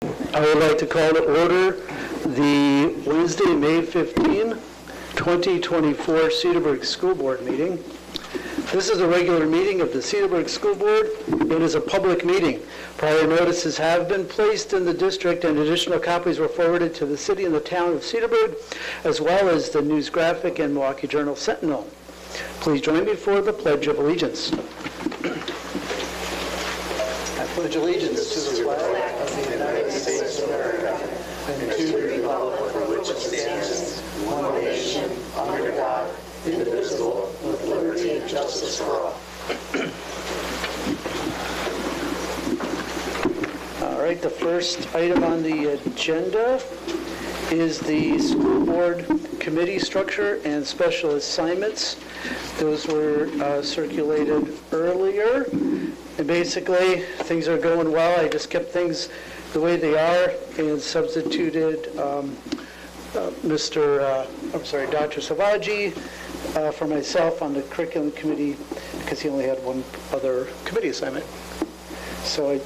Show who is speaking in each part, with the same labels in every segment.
Speaker 1: I would like to call to order the Wednesday, May 15, 2024 Cedarburg School Board meeting. This is a regular meeting of the Cedarburg School Board. It is a public meeting. Prior notices have been placed in the district and additional copies were forwarded to the city and the town of Cedarburg, as well as the News Graphic and Milwaukee Journal Sentinel. Please join me for the Pledge of Allegiance. I pledge allegiance to the flag of the United States of America and to the republic for which it stands, one nation, under God, indivisible, with liberty and justice for all. All right, the first item on the agenda is the school board committee structure and special assignments. Those were circulated earlier. And basically, things are going well. I just kept things the way they are and substituted Dr. Savaji for myself on the curriculum committee because he only had one other committee assignment. So I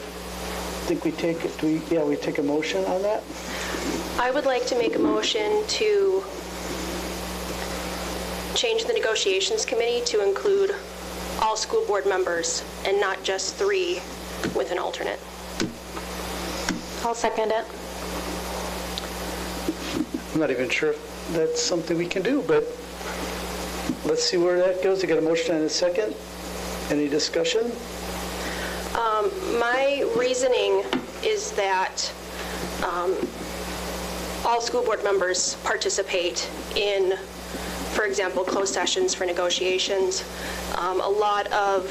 Speaker 1: think we take a motion on that.
Speaker 2: I would like to make a motion to change the negotiations committee to include all school board members and not just 3 with an alternate.
Speaker 3: I'll second it.
Speaker 1: I'm not even sure if that's something we can do, but let's see where that goes. I got a motion and a second. Any discussion?
Speaker 2: My reasoning is that all school board members participate in, for example, closed sessions for negotiations. A lot of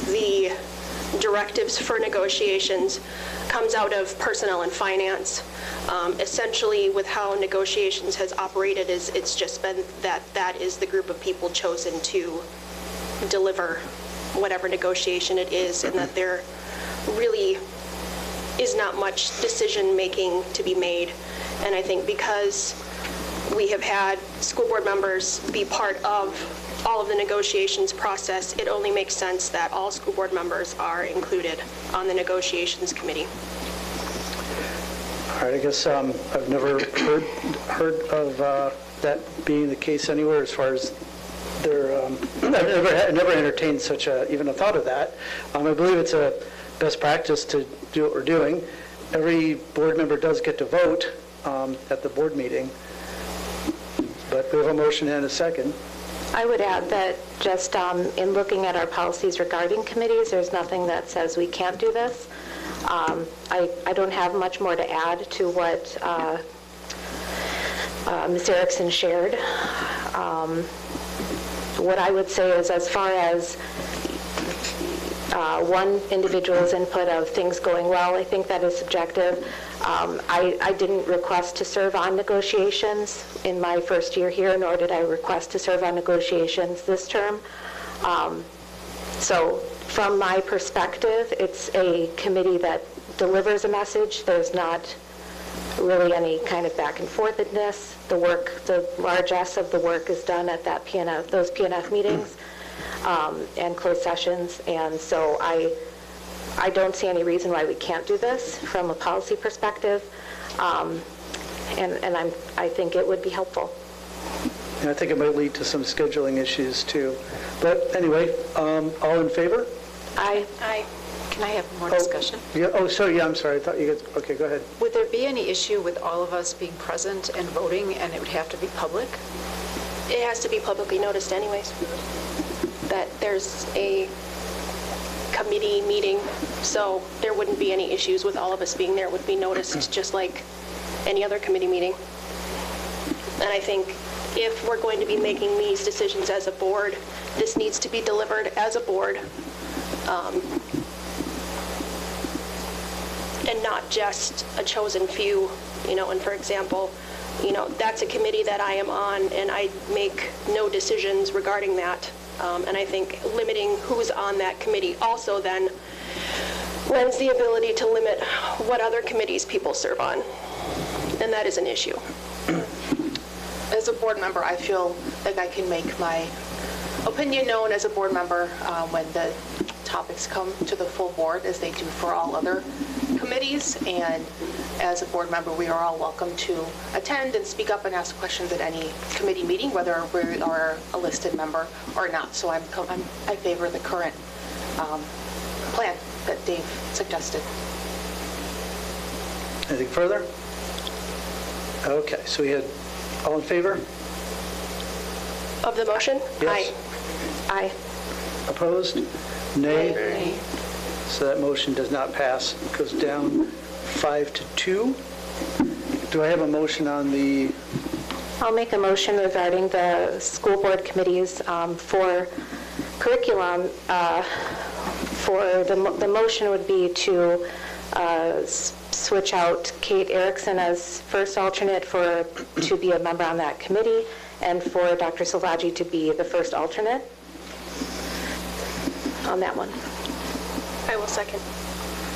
Speaker 2: the directives for negotiations comes out of personnel and finance. Essentially, with how negotiations has operated, it's just been that is the group of people chosen to deliver whatever negotiation it is, and that there really is not much decision making to be made. And I think because we have had school board members be part of all of the negotiations process, it only makes sense that all school board members are included on the negotiations committee.
Speaker 1: All right, I guess I've never heard of that being the case anywhere as far as their, I've never entertained such even a thought of that. I believe it's a best practice to do what we're doing. Every board member does get to vote at the board meeting, but we have a motion and a second.
Speaker 3: I would add that just in looking at our policies regarding committees, there's nothing that says we can't do this. I don't have much more to add to what Ms. Erickson shared. What I would say is, as far as one individual's input of things going well, I think that is subjective. I didn't request to serve on negotiations in my first year here, nor did I request to serve on negotiations this term. So from my perspective, it's a committee that delivers a message. There's not really any kind of back and forthness. The work, the largesse of the work is done at that PNF, those PNF meetings and closed sessions. And so I don't see any reason why we can't do this from a policy perspective, and I think it would be helpful.
Speaker 1: And I think it might lead to some scheduling issues too. But anyway, all in favor?
Speaker 3: Aye.
Speaker 4: Aye. Can I have more discussion?
Speaker 1: Yeah. Oh, sorry. Yeah, I'm sorry. I thought you guys. Okay, go ahead.
Speaker 4: Would there be any issue with all of us being present and voting, and it would have to be public?
Speaker 2: It has to be publicly noticed anyways, that there's a committee meeting, so there wouldn't be any issues with all of us being there. It would be noticed just like any other committee meeting. And I think if we're going to be making these decisions as a board, this needs to be delivered as a board, and not just a chosen few, and for example, that's a committee that I am on, and I make no decisions regarding that. And I think limiting who's on that committee also then lends the ability to limit what other committees people serve on, and that is an issue.
Speaker 5: As a board member, I feel like I can make my opinion known as a board member when the topics come to the full board, as they do for all other committees, and as a board member, we are all welcome to attend and speak up and ask questions at any committee meeting, whether we are a listed member or not. So I favor the current plan that Dave suggested.
Speaker 1: Anything further? Okay, so we had, all in favor?
Speaker 2: Of the motion?
Speaker 1: Yes.
Speaker 3: Aye.
Speaker 1: Opposed? Nay?
Speaker 2: Nay.
Speaker 1: So that motion does not pass. It goes down 5-2. Do I have a motion on the,
Speaker 3: I'll make a motion regarding the school board committees for curriculum. For the motion would be to switch out Kate Erickson as first alternate to be a member on that committee, and for Dr. Szilagyi to be the first alternate on that one.
Speaker 2: I will second.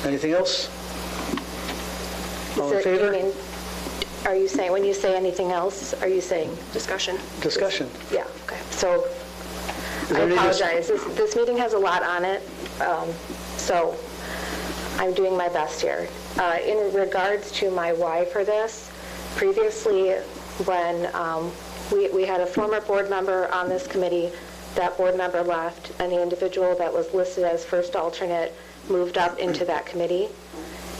Speaker 1: anything else? All in
Speaker 3: Is it-
Speaker 1: favor?
Speaker 3: you mean- Are you saying, when you say anything else, are you saying,
Speaker 2: Discussion.
Speaker 1: Discussion.
Speaker 3: yeah, okay. So
Speaker 1: Is
Speaker 3: I
Speaker 1: there any
Speaker 3: apologize. This meeting has a lot on it, so I'm doing my best here. In regards to my why for this, previously when we had a former board member on this committee, that board member left, and the individual that was listed as first alternate moved up into that committee.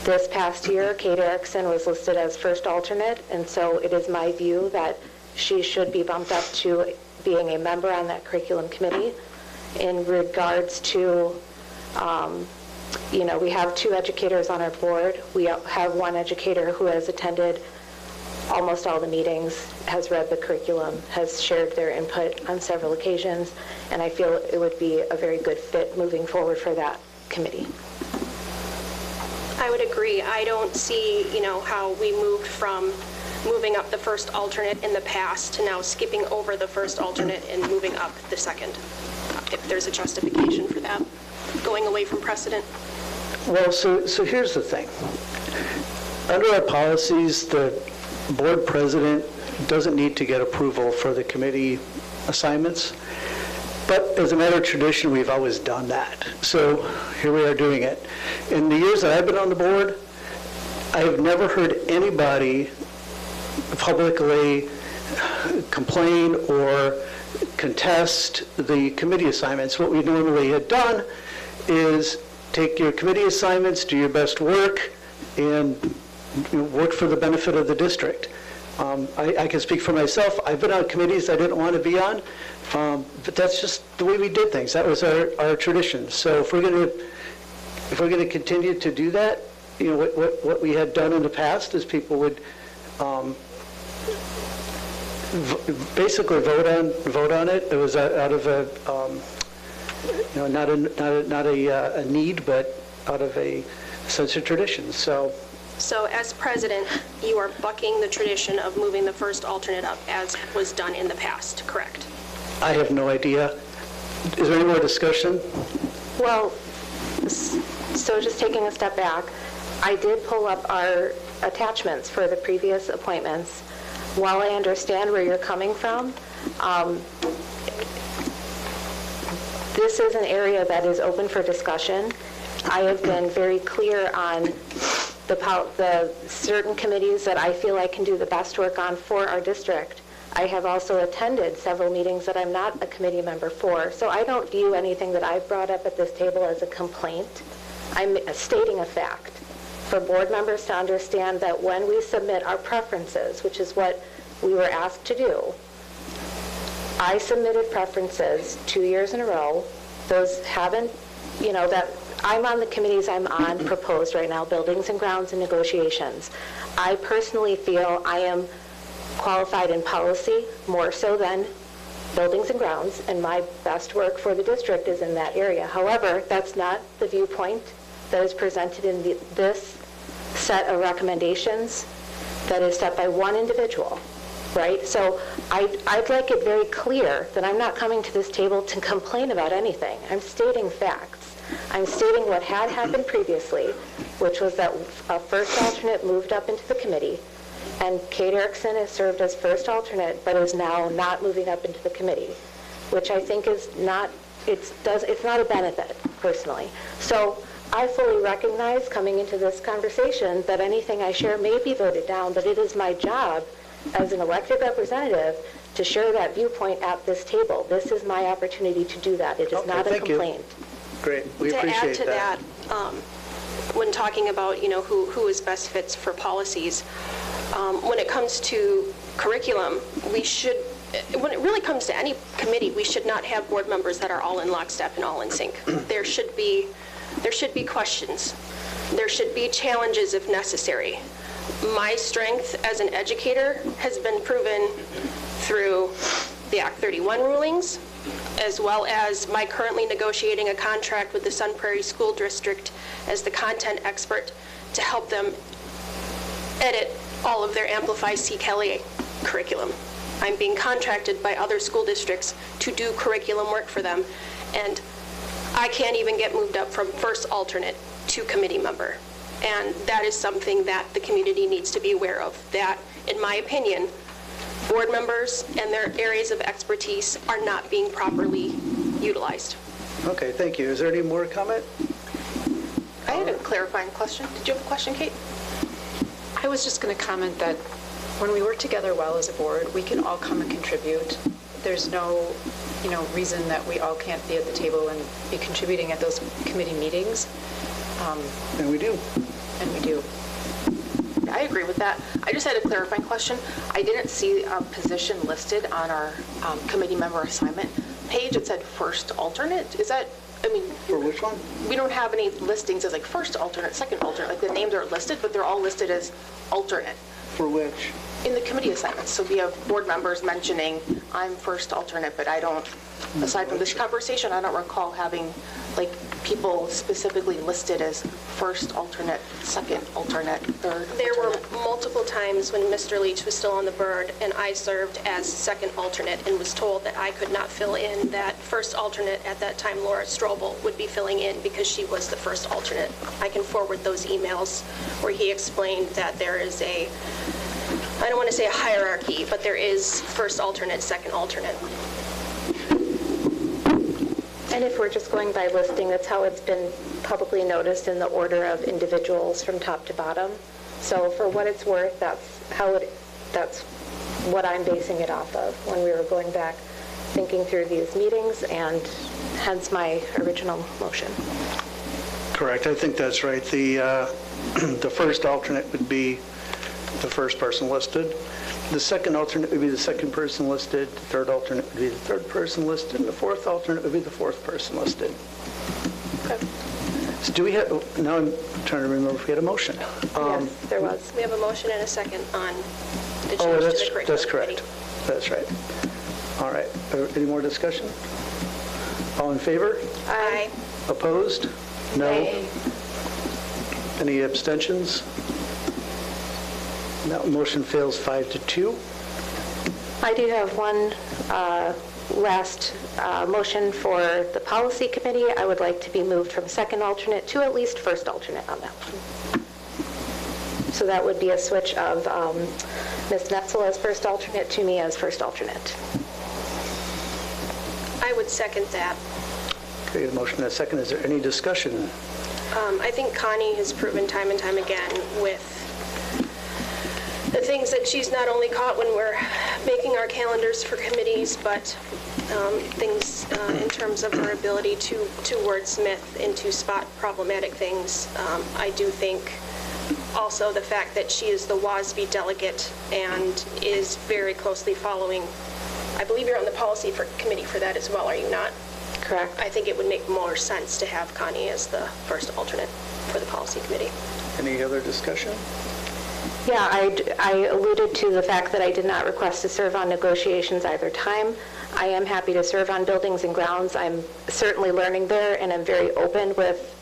Speaker 3: This past year, Kate Erickson was listed as first alternate, and so it is my view that she should be bumped up to being a member on that curriculum committee. In regards to, we have 2 educators on our board. We have 1 educator who has attended almost all the meetings, has read the curriculum, has shared their input on several occasions, and I feel it would be a very good fit moving forward for that committee.
Speaker 2: I would agree. I don't see, how we moved from moving up the first alternate in the past to now skipping over the first alternate and moving up the second, if there's a justification for that, going away from precedent.
Speaker 1: Well, so here's the thing. Under our policies, the board president doesn't need to get approval for the committee assignments. But as a matter of tradition, we've always done that. So here we are doing it. In the years that I've been on the board, I have never heard anybody publicly complain or contest the committee assignments. What we normally had done is take your committee assignments, do your best work, and work for the benefit of the district. I can speak for myself. I've been on committees I didn't want to be on, but that's just the way we did things. That was our tradition. So if we're going to continue to do that, what we had done in the past is people would basically vote on it. It was out of a not a need, but out of a sense of tradition.
Speaker 2: So as president, you are bucking the tradition of moving the first alternate up as was done in the past, correct?
Speaker 1: I have no idea. Is there any more discussion?
Speaker 3: Well, so just taking a step back, I did pull up our attachments for the previous appointments. While I understand where you're coming from, this is an area that is open for discussion. I have been very clear on the certain committees that I feel I can do the best work on for our district. I have also attended several meetings that I'm not a committee member for, so I don't view anything that I've brought up at this table as a complaint. I'm stating a fact for board members to understand that when we submit our preferences, which is what we were asked to do, I submitted preferences 2 years in a row. Those haven't, that I'm on the committees I'm on proposed right now, buildings and grounds and negotiations. I personally feel I am qualified in policy more so than buildings and grounds, and my best work for the district is in that area. However, that's not the viewpoint that is presented in this set of recommendations that is set by one individual, right? So I'd like it very clear that I'm not coming to this table to complain about anything. I'm stating facts. I'm stating what had happened previously, which was that a first alternate moved up into the committee, and Kate Erickson has served as first alternate, but is now not moving up into the committee, which I think is not, it's not a benefit, personally. So I fully recognize coming into this conversation that anything I share may be voted down, but it is my job as an elected representative to share that viewpoint at this table. This is my opportunity to do that. It is not a
Speaker 1: thank you.
Speaker 3: complaint.
Speaker 1: Great, we
Speaker 2: To add
Speaker 1: appreciate
Speaker 2: to that, when talking about, who is best fits for policies, when it comes to curriculum, when it really comes to any committee, we should not have board members that are all in lockstep and all in sync. There should be questions. There should be challenges if necessary. My strength as an educator has been proven through the Act 31 rulings, as well as my currently negotiating a contract with the Sun Prairie School District as the content expert to help them edit all of their Amplify CKLA curriculum. I'm being contracted by other school districts to do curriculum work for them, and I can't even get moved up from first alternate to committee member. And that is something that the community needs to be aware of, that, in my opinion, board members and their areas of expertise are not being properly utilized.
Speaker 1: Okay, thank you. Is there any more comment?
Speaker 5: I had a clarifying question. Did you have a question, Kate?
Speaker 4: I was just going to comment that when we work together well as a board, we can all come and contribute. There's no, reason that we all can't be at the table and be contributing at those committee meetings.
Speaker 1: And we do.
Speaker 4: And we do.
Speaker 5: I agree with that. I just had a clarifying question. I didn't see a position listed on our committee member assignment page. It said first alternate. Is that,
Speaker 1: For which one?
Speaker 5: we don't have any listings as like first alternate, second alternate. Like the names are listed, but they're all listed as alternate
Speaker 1: For which?
Speaker 5: in the committee assignments. So we have board members mentioning, I'm first alternate, but I don't, aside from this conversation, I don't recall having like people specifically listed as first alternate, second alternate, third
Speaker 2: There were
Speaker 5: alternate.
Speaker 2: multiple times when Mr. Leach was still on the board and I served as second alternate and was told that I could not fill in that first alternate. At that time, Laura Strobel would be filling in because she was the first alternate. I can forward those emails where he explained that there is I don't want to say a hierarchy, but there is first alternate, second alternate.
Speaker 3: And if we're just going by listing, that's how it's been publicly noticed in the order of individuals from top to bottom. So for what it's worth, that's what I'm basing it off of when we were going back, thinking through these meetings, and hence my original motion.
Speaker 1: Correct, I think that's right. The first alternate would be the first person listed. The second alternate would be the second person listed. The third alternate would be the third person listed. And the fourth alternate would be the fourth person listed.
Speaker 2: Okay.
Speaker 1: So do we have, now I'm trying to remember if we had a motion.
Speaker 3: Yes, there was.
Speaker 2: We have a motion and a second on the change
Speaker 1: Oh,
Speaker 2: to the
Speaker 1: that's
Speaker 2: curriculum
Speaker 1: correct.
Speaker 2: committee.
Speaker 1: That's right. All right. Any more discussion? All in favor?
Speaker 2: Aye.
Speaker 1: Opposed? No.
Speaker 3: Nay.
Speaker 1: Any abstentions? That motion fails 5-2.
Speaker 3: I do have one last motion for the policy committee. I would like to be moved from second alternate to at least first alternate on that one. So that would be a switch of Ms. Netzel as first alternate to me as first alternate.
Speaker 2: I would second that.
Speaker 1: Okay, a motion and a second. Is there any discussion?
Speaker 2: I think Connie has proven time and time again with the things that she's not only caught when we're making our calendars for committees, but things in terms of her ability to wordsmith and to spot problematic things. I do think also the fact that she is the WASB delegate and is very closely following. I believe you're on the policy committee for that as well, are you not?
Speaker 3: Correct.
Speaker 2: I think it would make more sense to have Connie as the first alternate for the policy committee.
Speaker 1: Any other discussion?
Speaker 3: Yeah, I alluded to the fact that I did not request to serve on negotiations either time. I am happy to serve on buildings and grounds. I'm certainly learning there, and I'm very open with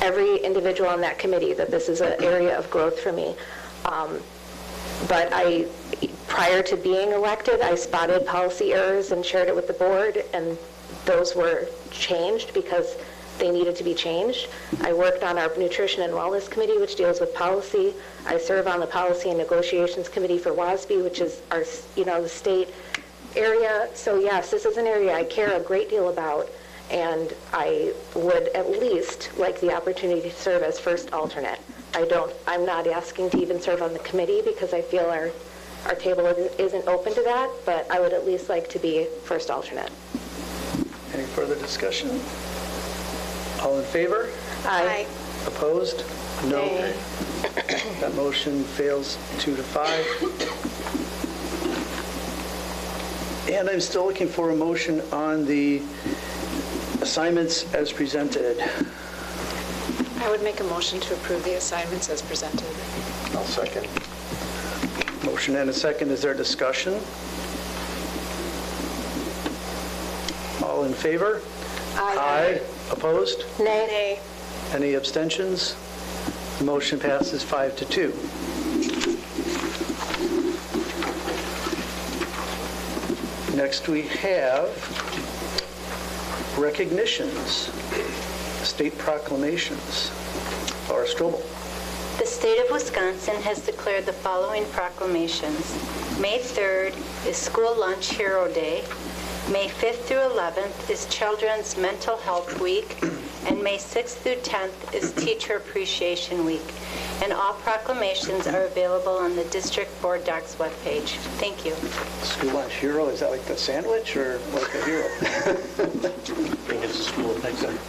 Speaker 3: every individual on that committee that this is an area of growth for me. But prior to being elected, I spotted policy errors and shared it with the board, and those were changed because they needed to be changed. I worked on our Nutrition and Wellness Committee, which deals with policy. I serve on the Policy and Negotiations Committee for WASB, which is our, the state area. So yes, this is an area I care a great deal about, and I would at least like the opportunity to serve as first alternate. I'm not asking to even serve on the committee because I feel our table isn't open to that, but I would at least like to be first alternate.
Speaker 1: Any further discussion? All in favor?
Speaker 2: Aye.
Speaker 1: Opposed? No.
Speaker 3: Nay.
Speaker 1: That motion fails 2-5. And I'm still looking for a motion on the assignments as presented.
Speaker 4: I would make a motion to approve the assignments as presented.
Speaker 6: I'll second.
Speaker 1: Motion and a second. Is there discussion? All in favor? Aye. Opposed?
Speaker 3: Nay.
Speaker 2: Nay.
Speaker 1: Any abstentions? The motion passes 5-2. Next, we have recognitions, state proclamations. Laura Strobel.
Speaker 7: The state of Wisconsin has declared the following proclamations. May 3rd is School Lunch Hero Day. May 5th through 11th is Children's Mental Health Week. And May 6th through 10th is Teacher Appreciation Week. And all proclamations are available on the District Board Docs webpage. Thank you.
Speaker 1: School lunch hero, is that like the sandwich or like a hero?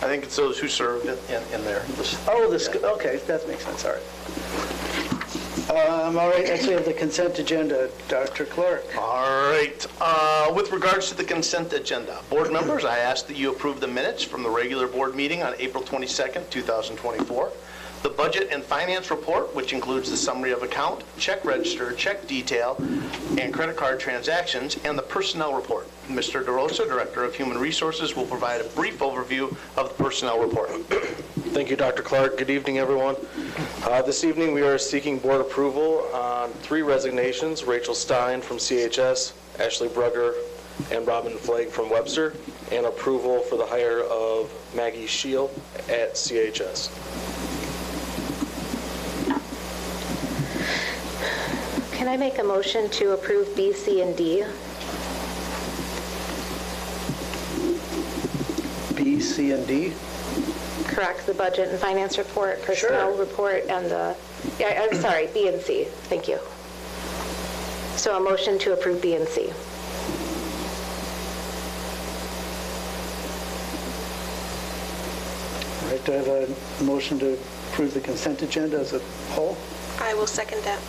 Speaker 6: I think it's those who served in there.
Speaker 1: Oh, okay, that makes sense, all right. All right, next we have the consent agenda. Dr. Clark.
Speaker 6: All right. With regards to the consent agenda, board members, I ask that you approve the minutes from the regular board meeting on April 22nd, 2024. The budget and finance report, which includes the summary of account, check register, check detail, and credit card transactions, and the personnel report. Mr. DeRosa, Director of Human Resources, will provide a brief overview of the personnel report.
Speaker 8: Thank you, Dr. Clark. Good evening, everyone. This evening, we are seeking board approval on 3 resignations: Rachel Stein from CHS, Ashley Brugger, and Robin Flagg from Webster, and approval for the hire of Maggie Scheel at CHS.
Speaker 3: Can I make a motion to approve B, C, and D?
Speaker 1: B, C, and D.
Speaker 3: Correct, the budget and finance report, personnel report, and I'm sorry, B and C. Thank you. So a motion to approve B and C.
Speaker 1: All right, do I have a motion to approve the consent agenda as a whole?
Speaker 2: I will second that.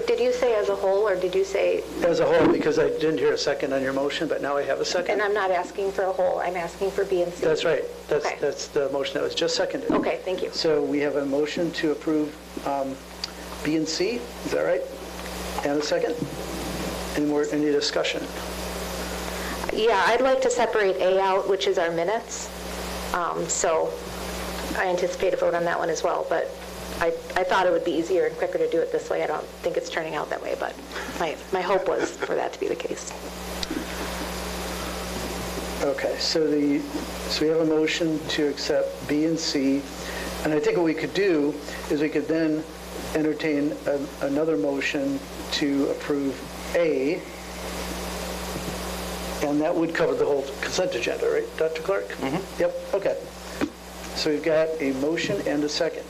Speaker 3: Did you say as a whole, or did you say,
Speaker 1: As a whole, because I didn't hear a second on your motion, but now I have a second.
Speaker 3: and I'm not asking for a whole, I'm asking for B and C?
Speaker 1: That's right.
Speaker 3: Okay.
Speaker 1: That's the motion that was just seconded.
Speaker 3: Okay, thank you.
Speaker 1: So we have a motion to approve B and C, is that right? And a second? Any discussion?
Speaker 3: Yeah, I'd like to separate A out, which is our minutes. So I anticipate a vote on that one as well, but I thought it would be easier and quicker to do it this way. I don't think it's turning out that way, but my hope was for that to be the case.
Speaker 1: Okay, so we have a motion to accept B and C, and I think what we could do is we could then entertain another motion to approve A, and that would cover the whole consent agenda, right, Dr. Clark? Mm-hmm. Yep, okay. So we've got a motion and a second.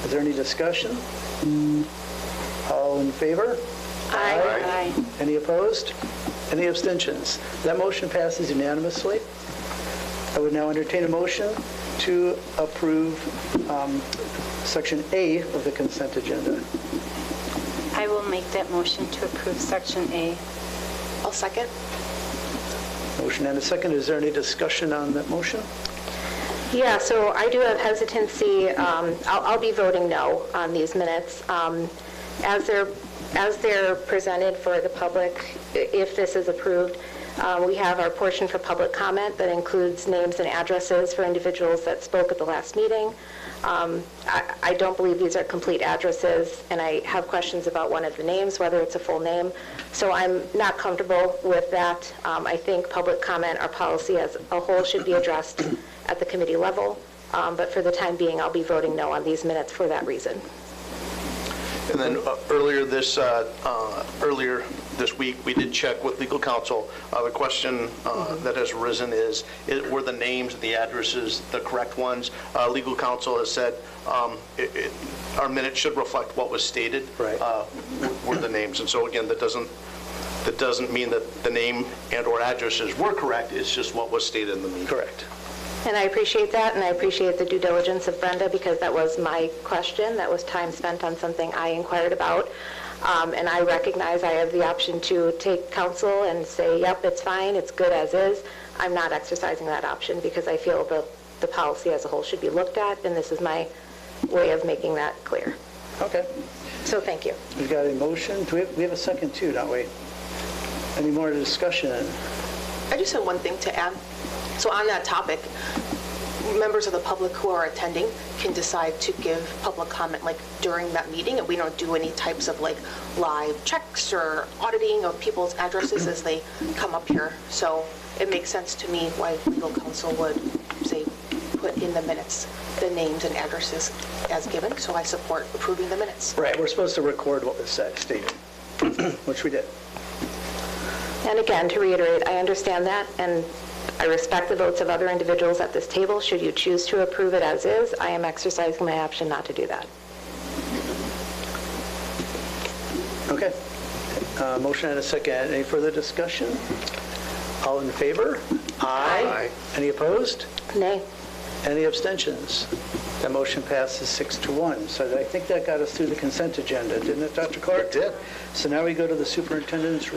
Speaker 1: Is there any discussion? All in favor?
Speaker 7: Aye.
Speaker 1: Any opposed? Any abstentions? That motion passes unanimously. I would now entertain a motion to approve Section A of the consent agenda.
Speaker 7: I will make that motion to approve Section A.
Speaker 5: I'll second.
Speaker 1: Motion and a second. Is there any discussion on that motion?
Speaker 3: Yeah, so I do have hesitancy. I'll be voting no on these minutes. As they're presented for the public, if this is approved, we have our portion for public comment that includes names and addresses for individuals that spoke at the last meeting. I don't believe these are complete addresses, and I have questions about one of the names, whether it's a full name. So I'm not comfortable with that. I think public comment, our policy as a whole, should be addressed at the committee level. But for the time being, I'll be voting no on these minutes for that reason.
Speaker 6: And then earlier this week, we did check with legal counsel. The question that has arisen is, were the names and the addresses the correct ones? Legal counsel has said our minutes should reflect what was stated.
Speaker 1: Right.
Speaker 6: Were the names. And so again, that doesn't mean that the name and or addresses were correct. It's just what was stated in the meeting.
Speaker 1: Correct.
Speaker 3: And I appreciate that, and I appreciate the due diligence of Brenda, because that was my question. That was time spent on something I inquired about. And I recognize I have the option to take counsel and say, yep, it's fine, it's good as is. I'm not exercising that option because I feel the policy as a whole should be looked at, and this is my way of making that clear.
Speaker 1: Okay.
Speaker 3: So thank you.
Speaker 1: We've got a motion. We have a second too, don't we? Any more discussion?
Speaker 5: I just have one thing to add. So on that topic, members of the public who are attending can decide to give public comment like during that meeting, and we don't do any types of like live checks or auditing of people's addresses as they come up here. So it makes sense to me why legal counsel would say put in the minutes the names and addresses as given. So I support approving the minutes.
Speaker 1: Right, we're supposed to record what was stated, which we did.
Speaker 3: And again, to reiterate, I understand that, and I respect the votes of other individuals at this table. Should you choose to approve it as is, I am exercising my option not to do that.
Speaker 1: Okay. Motion and a second. Any further discussion? All in favor? Aye. Any opposed?
Speaker 3: Nay.
Speaker 1: Any abstentions? That motion passes 6-1. So I think that got us through the consent agenda, didn't it, Dr. Clark?
Speaker 6: It did.
Speaker 1: So now we go to the superintendent's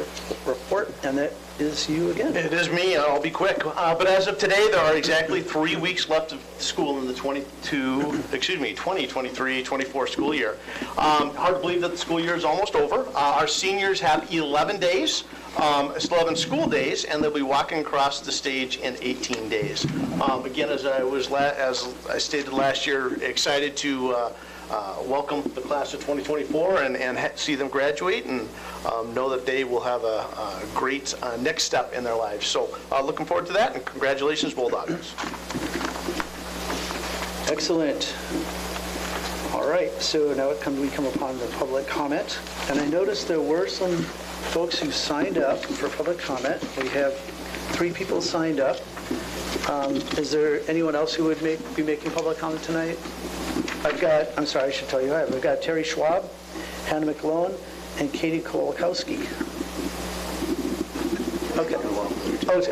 Speaker 1: report, and that is you again.
Speaker 6: It is me. I'll be quick. But as of today, there are exactly 3 weeks left of school in the 2023-24 school year. Hard to believe that the school year is almost over. Our seniors have 11 days, 11 school days, and they'll be walking across the stage in 18 days. Again, as I stated last year, excited to welcome the class of 2024 and see them graduate, and know that they will have a great next step in their lives. So looking forward to that, and congratulations, Bulldogs.
Speaker 1: Excellent. All right, so now we come upon the public comment. And I noticed there were some folks who signed up for public comment. We have 3 people signed up. Is there anyone else who would be making public comment tonight? I've got Terry Schwab, Hannah McLone, and Katie Kolakowski.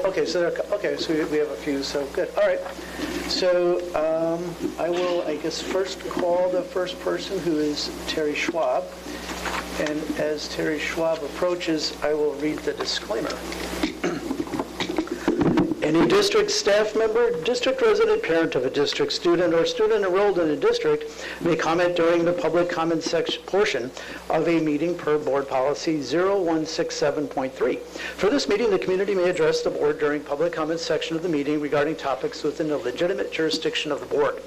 Speaker 1: Okay, so we have a few, so good. All right. So I will, first call the first person, who is Terry Schwab. And as Terry Schwab approaches, I will read the disclaimer. Any district staff member, district resident, parent of a district student, or student enrolled in a district may comment during the public comment section portion of a meeting per board policy 0167.3. For this meeting, the community may address the board during public comment section of the meeting regarding topics within the legitimate jurisdiction of the board.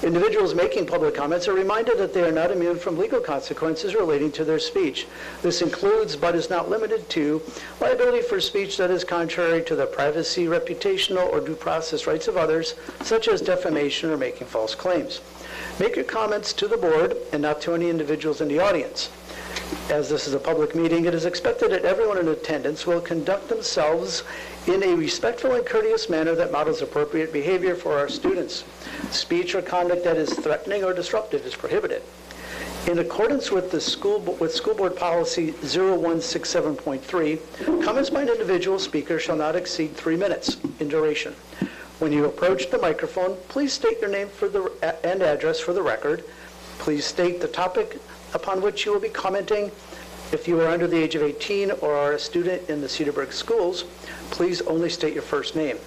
Speaker 1: Individuals making public comments are reminded that they are not immune from legal consequences relating to their speech. This includes, but is not limited to, liability for speech that is contrary to the privacy, reputational, or due process rights of others, such as defamation or making false claims. Make your comments to the board and not to any individuals in the audience. As this is a public meeting, it is expected that everyone in attendance will conduct themselves in a respectful and courteous manner that models appropriate behavior for our students. Speech or conduct that is threatening or disruptive is prohibited. In accordance with School Board Policy 0167.3, comments by an individual speaker shall not exceed 3 minutes in duration. When you approach the microphone, please state your name and address for the record. Please state the topic upon which you will be commenting. If you are under the age of 18 or are a student in the Cedarburg schools, please only state your first name.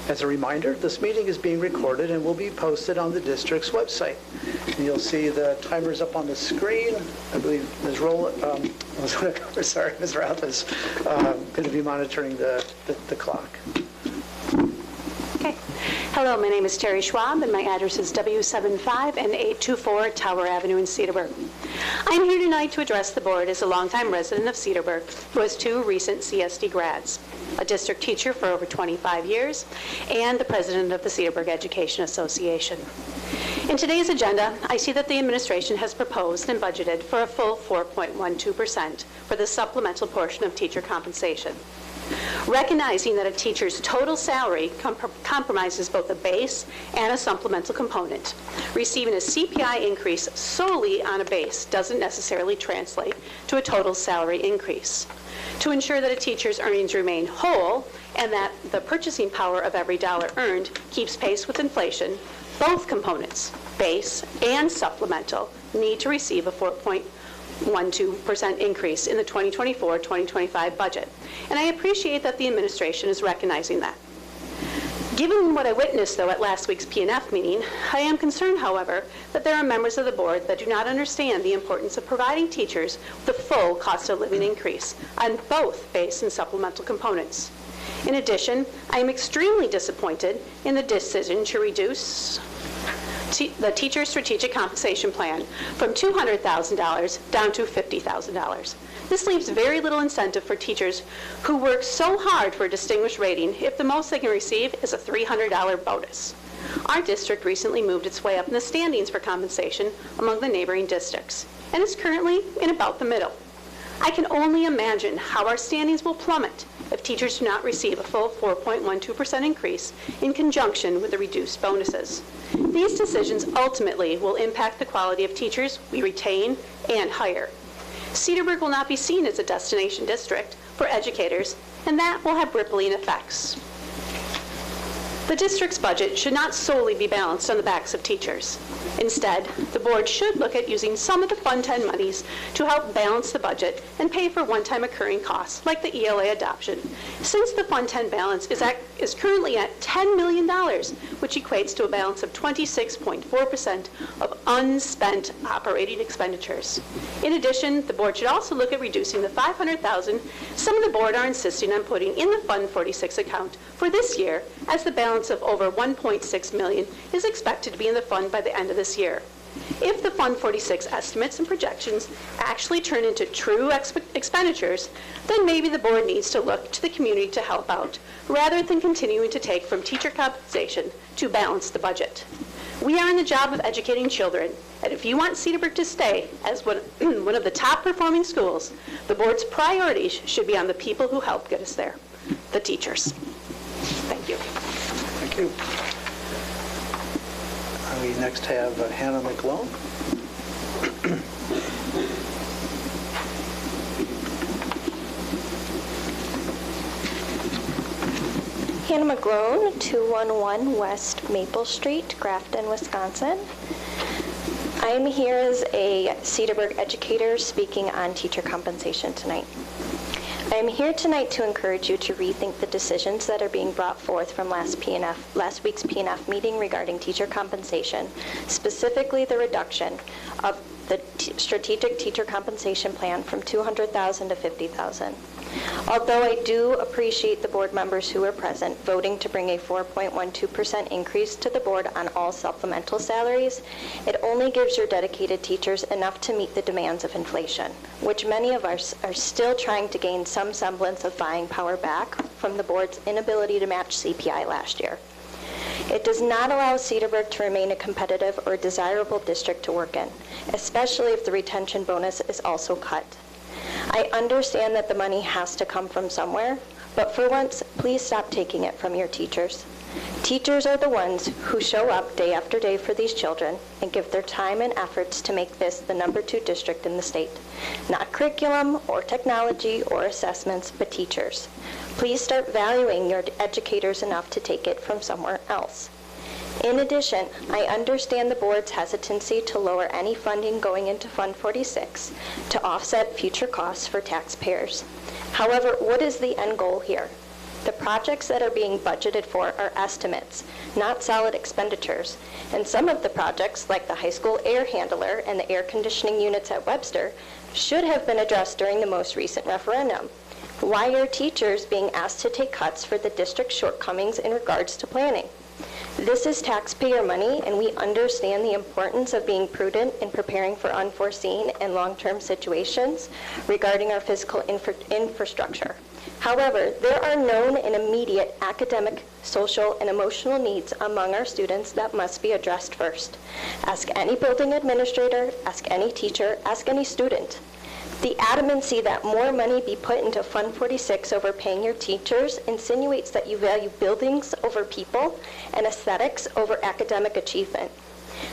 Speaker 1: As a reminder, this meeting is being recorded and will be posted on the district's website. And you'll see the timers up on the screen. I believe Ms. Ms. Routh is going to be monitoring the clock.
Speaker 7: Okay.
Speaker 9: Hello, my name is Terry Schwab, and my address is W75 and 824 Tower Avenue in Cedarburg. I'm here tonight to address the board as a longtime resident of Cedarburg who has 2 recent CSD grads, a district teacher for over 25 years, and the president of the Cedarburg Education Association. In today's agenda, I see that the administration has proposed and budgeted for a full 4.12% for the supplemental portion of teacher compensation. Recognizing that a teacher's total salary compromises both a base and a supplemental component, receiving a CPI increase solely on a base doesn't necessarily translate to a total salary increase. To ensure that a teacher's earnings remain whole and that the purchasing power of every dollar earned keeps pace with inflation, both components, base and supplemental, need to receive a 4.12% increase in the 2024-2025 budget. And I appreciate that the administration is recognizing that. Given what I witnessed, though, at last week's P&F meeting, I am concerned, however, that there are members of the board that do not understand the importance of providing teachers the full cost of living increase on both base and supplemental components. In addition, I am extremely disappointed in the decision to reduce the teacher strategic compensation plan from $200,000 down to $50,000. This leaves very little incentive for teachers who work so hard for a distinguished rating if the most they can receive is a $300 bonus. Our district recently moved its way up in the standings for compensation among the neighboring districts and is currently in about the middle. I can only imagine how our standings will plummet if teachers do not receive a full 4.12% increase in conjunction with the reduced bonuses. These decisions ultimately will impact the quality of teachers we retain and hire. Cedarburg will not be seen as a destination district for educators, and that will have rippling effects. The district's budget should not solely be balanced on the backs of teachers. Instead, the board should look at using some of the Fund 10 monies to help balance the budget and pay for one-time occurring costs, like the ELA adoption, since the Fund 10 balance is currently at $10 million, which equates to a balance of 26.4% of unspent operating expenditures. In addition, the board should also look at reducing the $500,000 some of the board are insisting on putting in the Fund 46 account for this year, as the balance of over $1.6 million is expected to be in the fund by the end of this year. If the Fund 46 estimates and projections actually turn into true expenditures, then maybe the board needs to look to the community to help out, rather than continuing to take from teacher compensation to balance the budget. We are in the job of educating children, and if you want Cedarburg to stay as one of the top performing schools, the board's priorities should be on the people who help get us there, the teachers. Thank you.
Speaker 1: Thank you. We next have Hannah McLone.
Speaker 10: Hannah McLone, 211 West Maple Street, Grafton, Wisconsin. I am here as a Cedarburg educator speaking on teacher compensation tonight. I am here tonight to encourage you to rethink the decisions that are being brought forth from last week's P&F meeting regarding teacher compensation, specifically the reduction of the strategic teacher compensation plan from $200,000 to $50,000. Although I do appreciate the board members who were present voting to bring a 4.12% increase to the board on all supplemental salaries, it only gives your dedicated teachers enough to meet the demands of inflation, which many of us are still trying to gain some semblance of buying power back from the board's inability to match CPI last year. It does not allow Cedarburg to remain a competitive or desirable district to work in, especially if the retention bonus is also cut. I understand that the money has to come from somewhere, but for once, please stop taking it from your teachers. Teachers are the ones who show up day after day for these children and give their time and efforts to make this the #2 district in the state. Not curriculum or technology or assessments, but teachers. Please start valuing your educators enough to take it from somewhere else. In addition, I understand the board's hesitancy to lower any funding going into Fund 46 to offset future costs for taxpayers. However, what is the end goal here? The projects that are being budgeted for are estimates, not solid expenditures, and some of the projects, like the high school air handler and the air conditioning units at Webster, should have been addressed during the most recent referendum. Why are teachers being asked to take cuts for the district's shortcomings in regards to planning? This is taxpayer money, and we understand the importance of being prudent in preparing for unforeseen and long-term situations regarding our physical infrastructure. However, there are known and immediate academic, social, and emotional needs among our students that must be addressed first. Ask any building administrator, ask any teacher, ask any student. The adamancy that more money be put into Fund 46 over paying your teachers insinuates that you value buildings over people and aesthetics over academic achievement.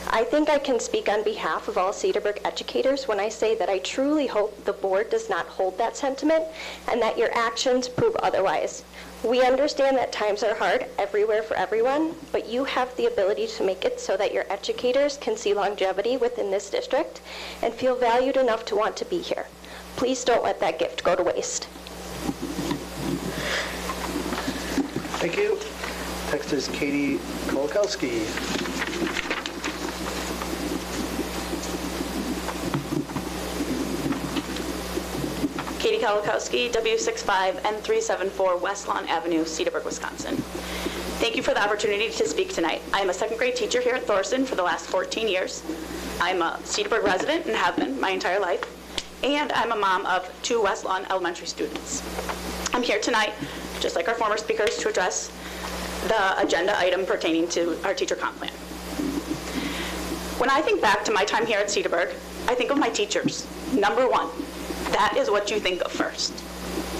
Speaker 10: I think I can speak on behalf of all Cedarburg educators when I say that I truly hope the board does not hold that sentiment and that your actions prove otherwise. We understand that times are hard everywhere for everyone, but you have the ability to make it so that your educators can see longevity within this district and feel valued enough to want to be here. Please don't let that gift go to waste.
Speaker 1: Thank you. Next is Katie Kolakowski.
Speaker 11: Katie Kolakowski, W65N374 West Lawn Avenue, Cedarburg, Wisconsin. Thank you for the opportunity to speak tonight. I am a second grade teacher here at Thorson for the last 14 years. I'm a Cedarburg resident and have been my entire life. And I'm a mom of 2 West Lawn elementary students. I'm here tonight, just like our former speakers, to address the agenda item pertaining to our teacher comp plan. When I think back to my time here at Cedarburg, I think of my teachers. Number one, that is what you think of first.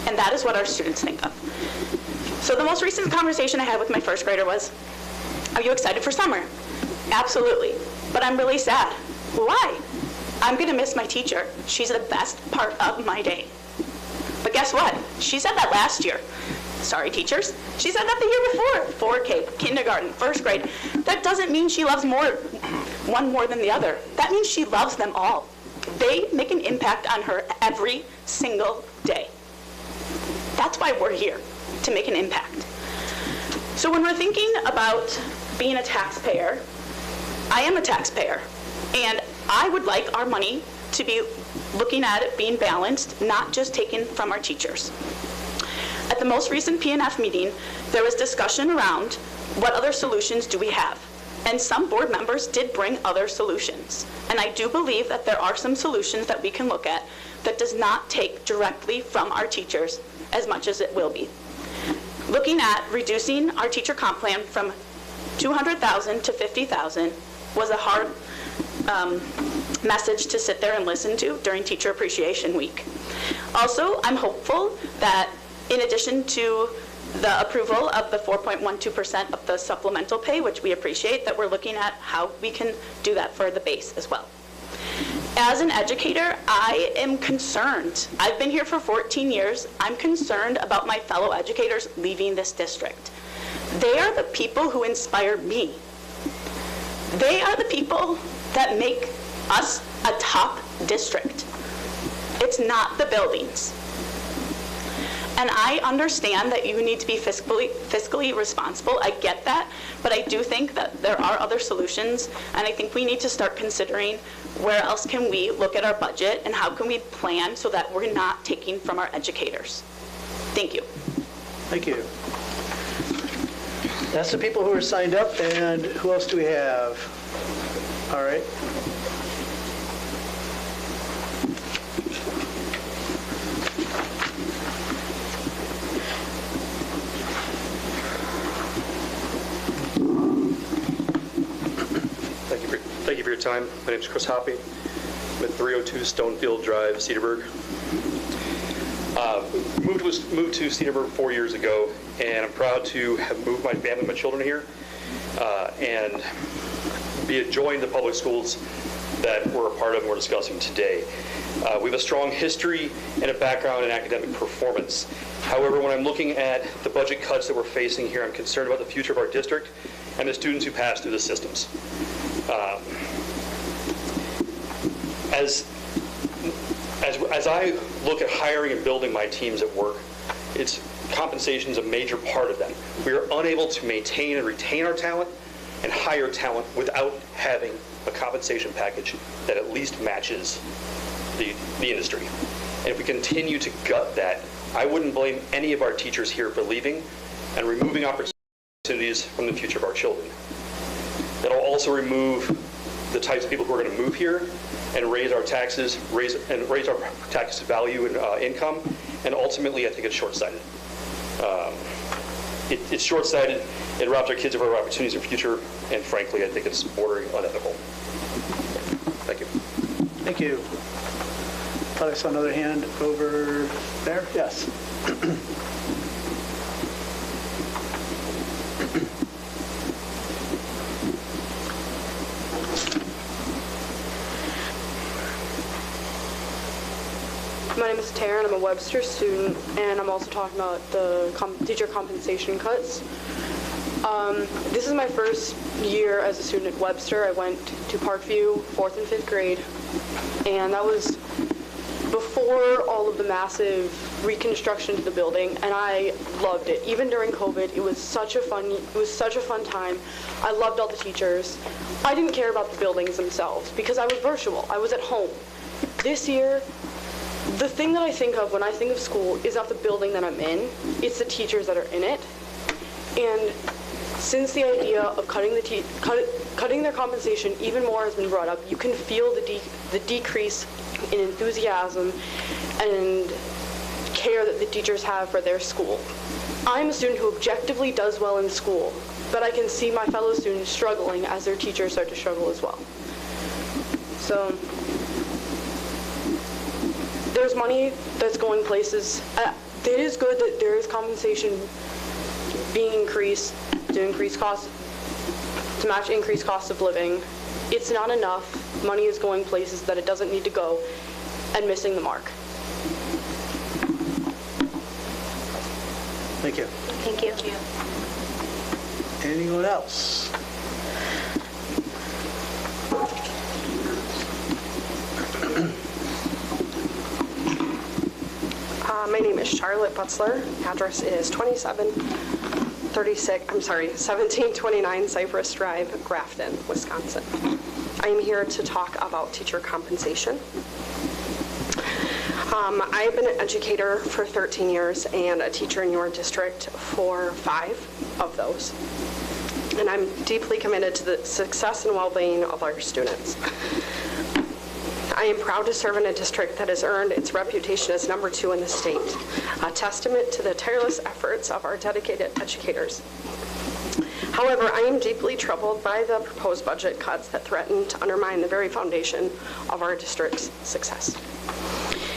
Speaker 11: And that is what our students think of. So the most recent conversation I had with my first grader was, are you excited for summer? Absolutely, but I'm really sad. Why? I'm gonna miss my teacher. She's the best part of my day. But guess what? She said that last year. Sorry, teachers. She said that the year before. 4K, kindergarten, first grade. That doesn't mean she loves one more than the other. That means she loves them all. They make an impact on her every single day. That's why we're here, to make an impact. So when we're thinking about being a taxpayer, I am a taxpayer, and I would like our money to be looking at it being balanced, not just taken from our teachers. At the most recent PNF meeting, there was discussion around what other solutions do we have. And some board members did bring other solutions. And I do believe that there are some solutions that we can look at that does not take directly from our teachers as much as it will be. Looking at reducing our teacher comp plan from $200,000 to $50,000 was a hard message to sit there and listen to during Teacher Appreciation Week. Also, I'm hopeful that in addition to the approval of the 4.12% of the supplemental pay, which we appreciate, that we're looking at how we can do that for the base as well. As an educator, I am concerned. I've been here for 14 years. I'm concerned about my fellow educators leaving this district. They are the people who inspire me. They are the people that make us a top district. It's not the buildings. And I understand that you need to be fiscally responsible. I get that. But I do think that there are other solutions. And I think we need to start considering where else can we look at our budget and how can we plan so that we're not taking from our educators. Thank you.
Speaker 1: Thank you. That's the people who are signed up. And who else do we have? All right.
Speaker 12: Thank you for your time. My name is Chris Hoppy. I'm at 302 Stonefield Drive, Cedarburg. Moved to Cedarburg 4 years ago, and I'm proud to have moved my family, my children here, and joined the public schools that we're a part of and we're discussing today. We have a strong history and a background in academic performance. However, when I'm looking at the budget cuts that we're facing here, I'm concerned about the future of our district and the students who pass through the systems. As I look at hiring and building my teams at work, compensation is a major part of them. We are unable to maintain and retain our talent and hire talent without having a compensation package that at least matches the industry. And if we continue to gut that, I wouldn't blame any of our teachers here for leaving and removing opportunities opportunities from the future of our children. It'll also remove the types of people who are going to move here and raise our taxes, raise our tax value and income, and ultimately, I think it's short-sighted. It's short-sighted. It robs our kids of our opportunities in the future, and frankly, I think it's bordering unethical. Thank you.
Speaker 1: Thank you. Thought I saw another hand over there. Yes.
Speaker 13: My name is Taryn. I'm a Webster student, and I'm also talking about the teacher compensation cuts. This is my first year as a student at Webster. I went to Parkview, 4th and 5th grade, and that was before all of the massive reconstruction to the building, and I loved it. Even during COVID, it was such a fun time. I loved all the teachers. I didn't care about the buildings themselves because I was virtual. I was at home. This year, the thing that I think of when I think of school is not the building that I'm in, it's the teachers that are in it. And since the idea of cutting their compensation even more has been brought up, you can feel the decrease in enthusiasm and care that the teachers have for their school. I'm a student who objectively does well in school, but I can see my fellow students struggling as their teachers start to struggle as well. So there's money that's going places. It is good that there is compensation being increased to match increased cost of living. It's not enough. Money is going places that it doesn't need to go and missing the mark.
Speaker 1: Thank you.
Speaker 3: Thank you.
Speaker 1: Anyone else?
Speaker 14: My name is Charlotte Butzler. Address is 1729 Cypress Drive, Grafton, Wisconsin. I am here to talk about teacher compensation. I've been an educator for 13 years and a teacher in your district for 5 of those. And I'm deeply committed to the success and well-being of our students. I am proud to serve in a district that has earned its reputation as number 2 in the state, a testament to the tireless efforts of our dedicated educators. However, I am deeply troubled by the proposed budget cuts that threaten to undermine the very foundation of our district's success.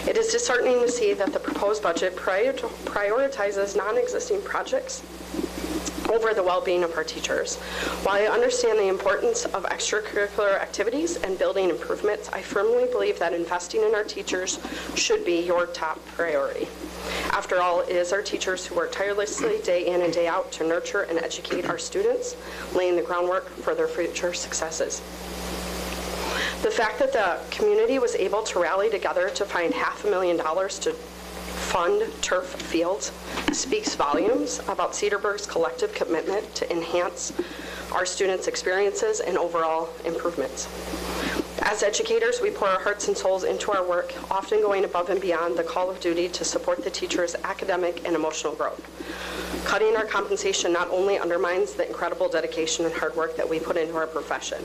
Speaker 14: It is disheartening to see that the proposed budget prioritizes non-existing projects over the well-being of our teachers. While I understand the importance of extracurricular activities and building improvements, I firmly believe that investing in our teachers should be your top priority. After all, it is our teachers who work tirelessly day in and day out to nurture and educate our students, laying the groundwork for their future successes. The fact that the community was able to rally together to find $500,000 to fund turf fields speaks volumes about Cedarburg's collective commitment to enhance our students' experiences and overall improvements. As educators, we pour our hearts and souls into our work, often going above and beyond the call of duty to support the teachers' academic and emotional growth. Cutting our compensation not only undermines the incredible dedication and hard work that we put into our profession.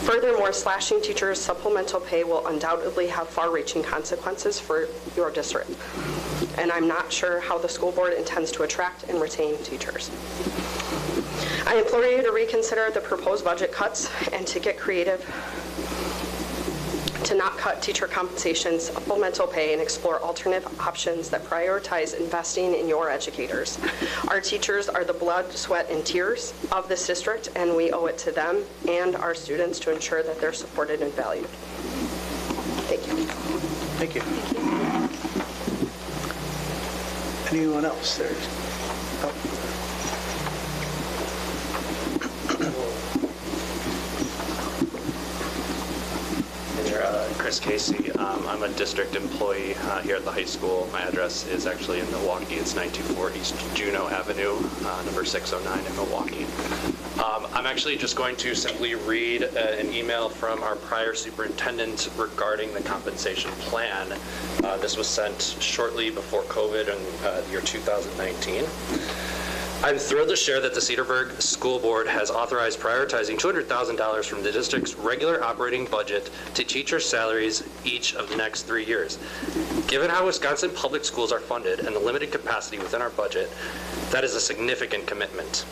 Speaker 14: Furthermore, slashing teachers' supplemental pay will undoubtedly have far-reaching consequences for your district, and I'm not sure how the school board intends to attract and retain teachers. I implore you to reconsider the proposed budget cuts and to get creative to not cut teacher compensation, supplemental pay, and explore alternative options that prioritize investing in your educators. Our teachers are the blood, sweat, and tears of this district, and we owe it to them and our students to ensure that they're supported and valued. Thank you.
Speaker 1: Thank you. Anyone else there? Oh.
Speaker 15: Chris Casey. I'm a district employee here at the high school. My address is actually in Milwaukee. It's 924 East Juneau Avenue, number 609 in Milwaukee. I'm actually just going to simply read an email from our prior superintendent regarding the compensation plan. This was sent shortly before COVID in the year 2019. I'm thrilled to share that the Cedarburg School Board has authorized prioritizing $200,000 from the district's regular operating budget to teacher salaries each of the next 3 years. Given how Wisconsin public schools are funded and the limited capacity within our budget, that is a significant commitment.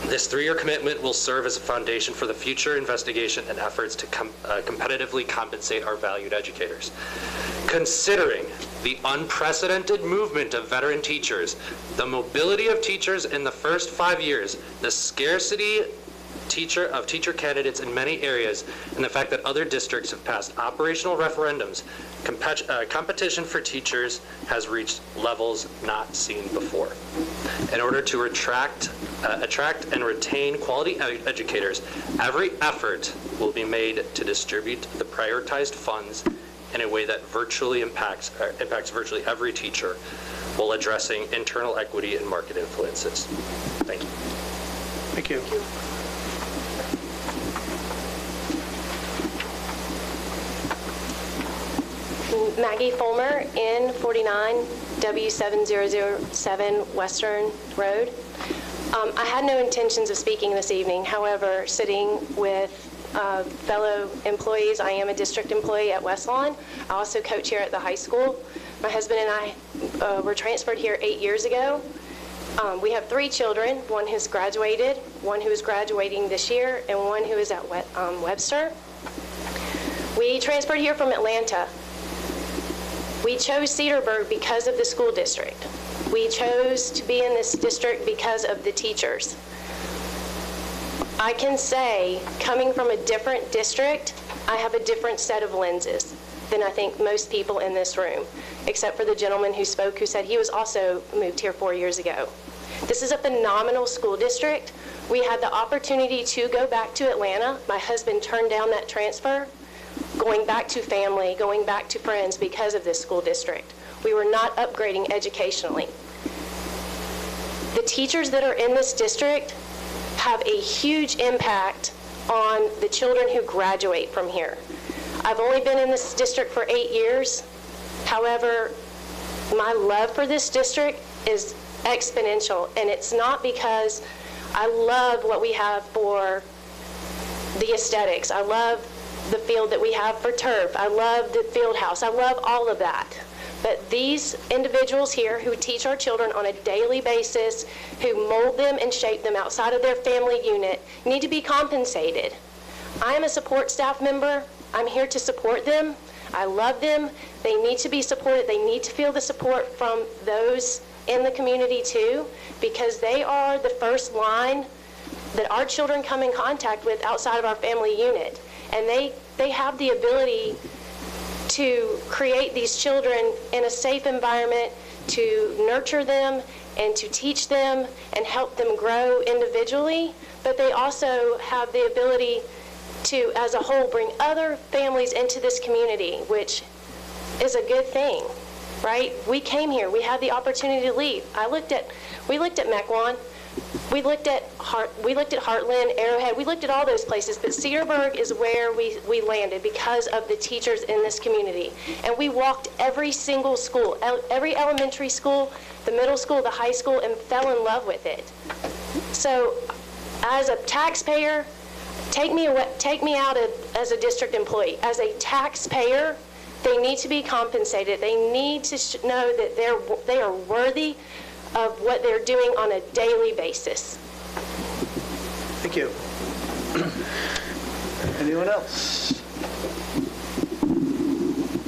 Speaker 15: This 3-year commitment will serve as a foundation for the future investigation and efforts to competitively compensate our valued educators. Considering the unprecedented movement of veteran teachers, the mobility of teachers in the first 5 years, the scarcity of teacher candidates in many areas, and the fact that other districts have passed operational referendums, competition for teachers has reached levels not seen before. In order to attract and retain quality educators, every effort will be made to distribute the prioritized funds in a way that virtually impacts virtually every teacher while addressing internal equity and market influences. Thank you.
Speaker 1: Thank you.
Speaker 10: Maggie Fulmer, N49, W7007 Western Road. I had no intentions of speaking this evening. However, sitting with fellow employees, I am a district employee at West Lawn. I also coach here at the high school. My husband and I were transferred here 8 years ago. We have 3 children, one who's graduated, one who is graduating this year, and one who is at Webster. We transferred here from Atlanta. We chose Cedarburg because of the school district. We chose to be in this district because of the teachers. I can say, coming from a different district, I have a different set of lenses than I think most people in this room, except for the gentleman who spoke who said he was also moved here 4 years ago. This is a phenomenal school district. We had the opportunity to go back to Atlanta. My husband turned down that transfer, going back to family, going back to friends because of this school district. We were not upgrading educationally. The teachers that are in this district have a huge impact on the children who graduate from here. I've only been in this district for 8 years. However, my love for this district is exponential, and it's not because I love what we have for the aesthetics. I love the field that we have for turf. I love the field house. I love all of that. But these individuals here who teach our children on a daily basis, who mold them and shape them outside of their family unit, need to be compensated. I am a support staff member. I'm here to support them. I love them. They need to be supported. They need to feel the support from those in the community too, because they are the first line that our children come in contact with outside of our family unit. And they have the ability to create these children in a safe environment, to nurture them and to teach them and help them grow individually, but they also have the ability to, as a whole, bring other families into this community, which is a good thing, right? We came here, we had the opportunity to leave. We looked at Mequon, we looked at Heartland, Arrowhead, we looked at all those places, but Cedarburg is where we landed because of the teachers in this community. And we walked every single school, every elementary school, the middle school, the high school, and fell in love with it. So as a taxpayer, take me out as a district employee. As a taxpayer, they need to be compensated. They need to know that they are worthy of what they're doing on a daily basis.
Speaker 1: Thank you. Anyone else?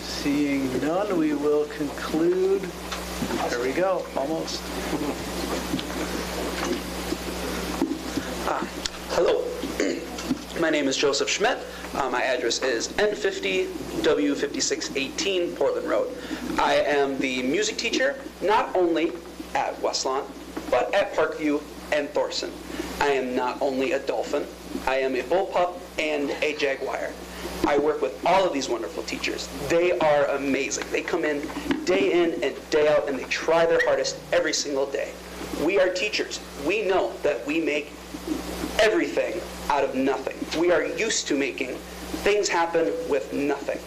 Speaker 1: Seeing none, we will conclude. There we go, almost.
Speaker 16: Hello. My name is Joseph Schmidt. My address is N50 W5618 Portland Road. I am the music teacher, not only at West Lawn, but at Parkview and Thorson. I am not only a Dolphin, I am a Bullpup and a Jaguar. I work with all of these wonderful teachers. They are amazing. They come in and day out, and they try their hardest every single day. We are teachers. We know that we make everything out of nothing. We are used to making things happen with nothing.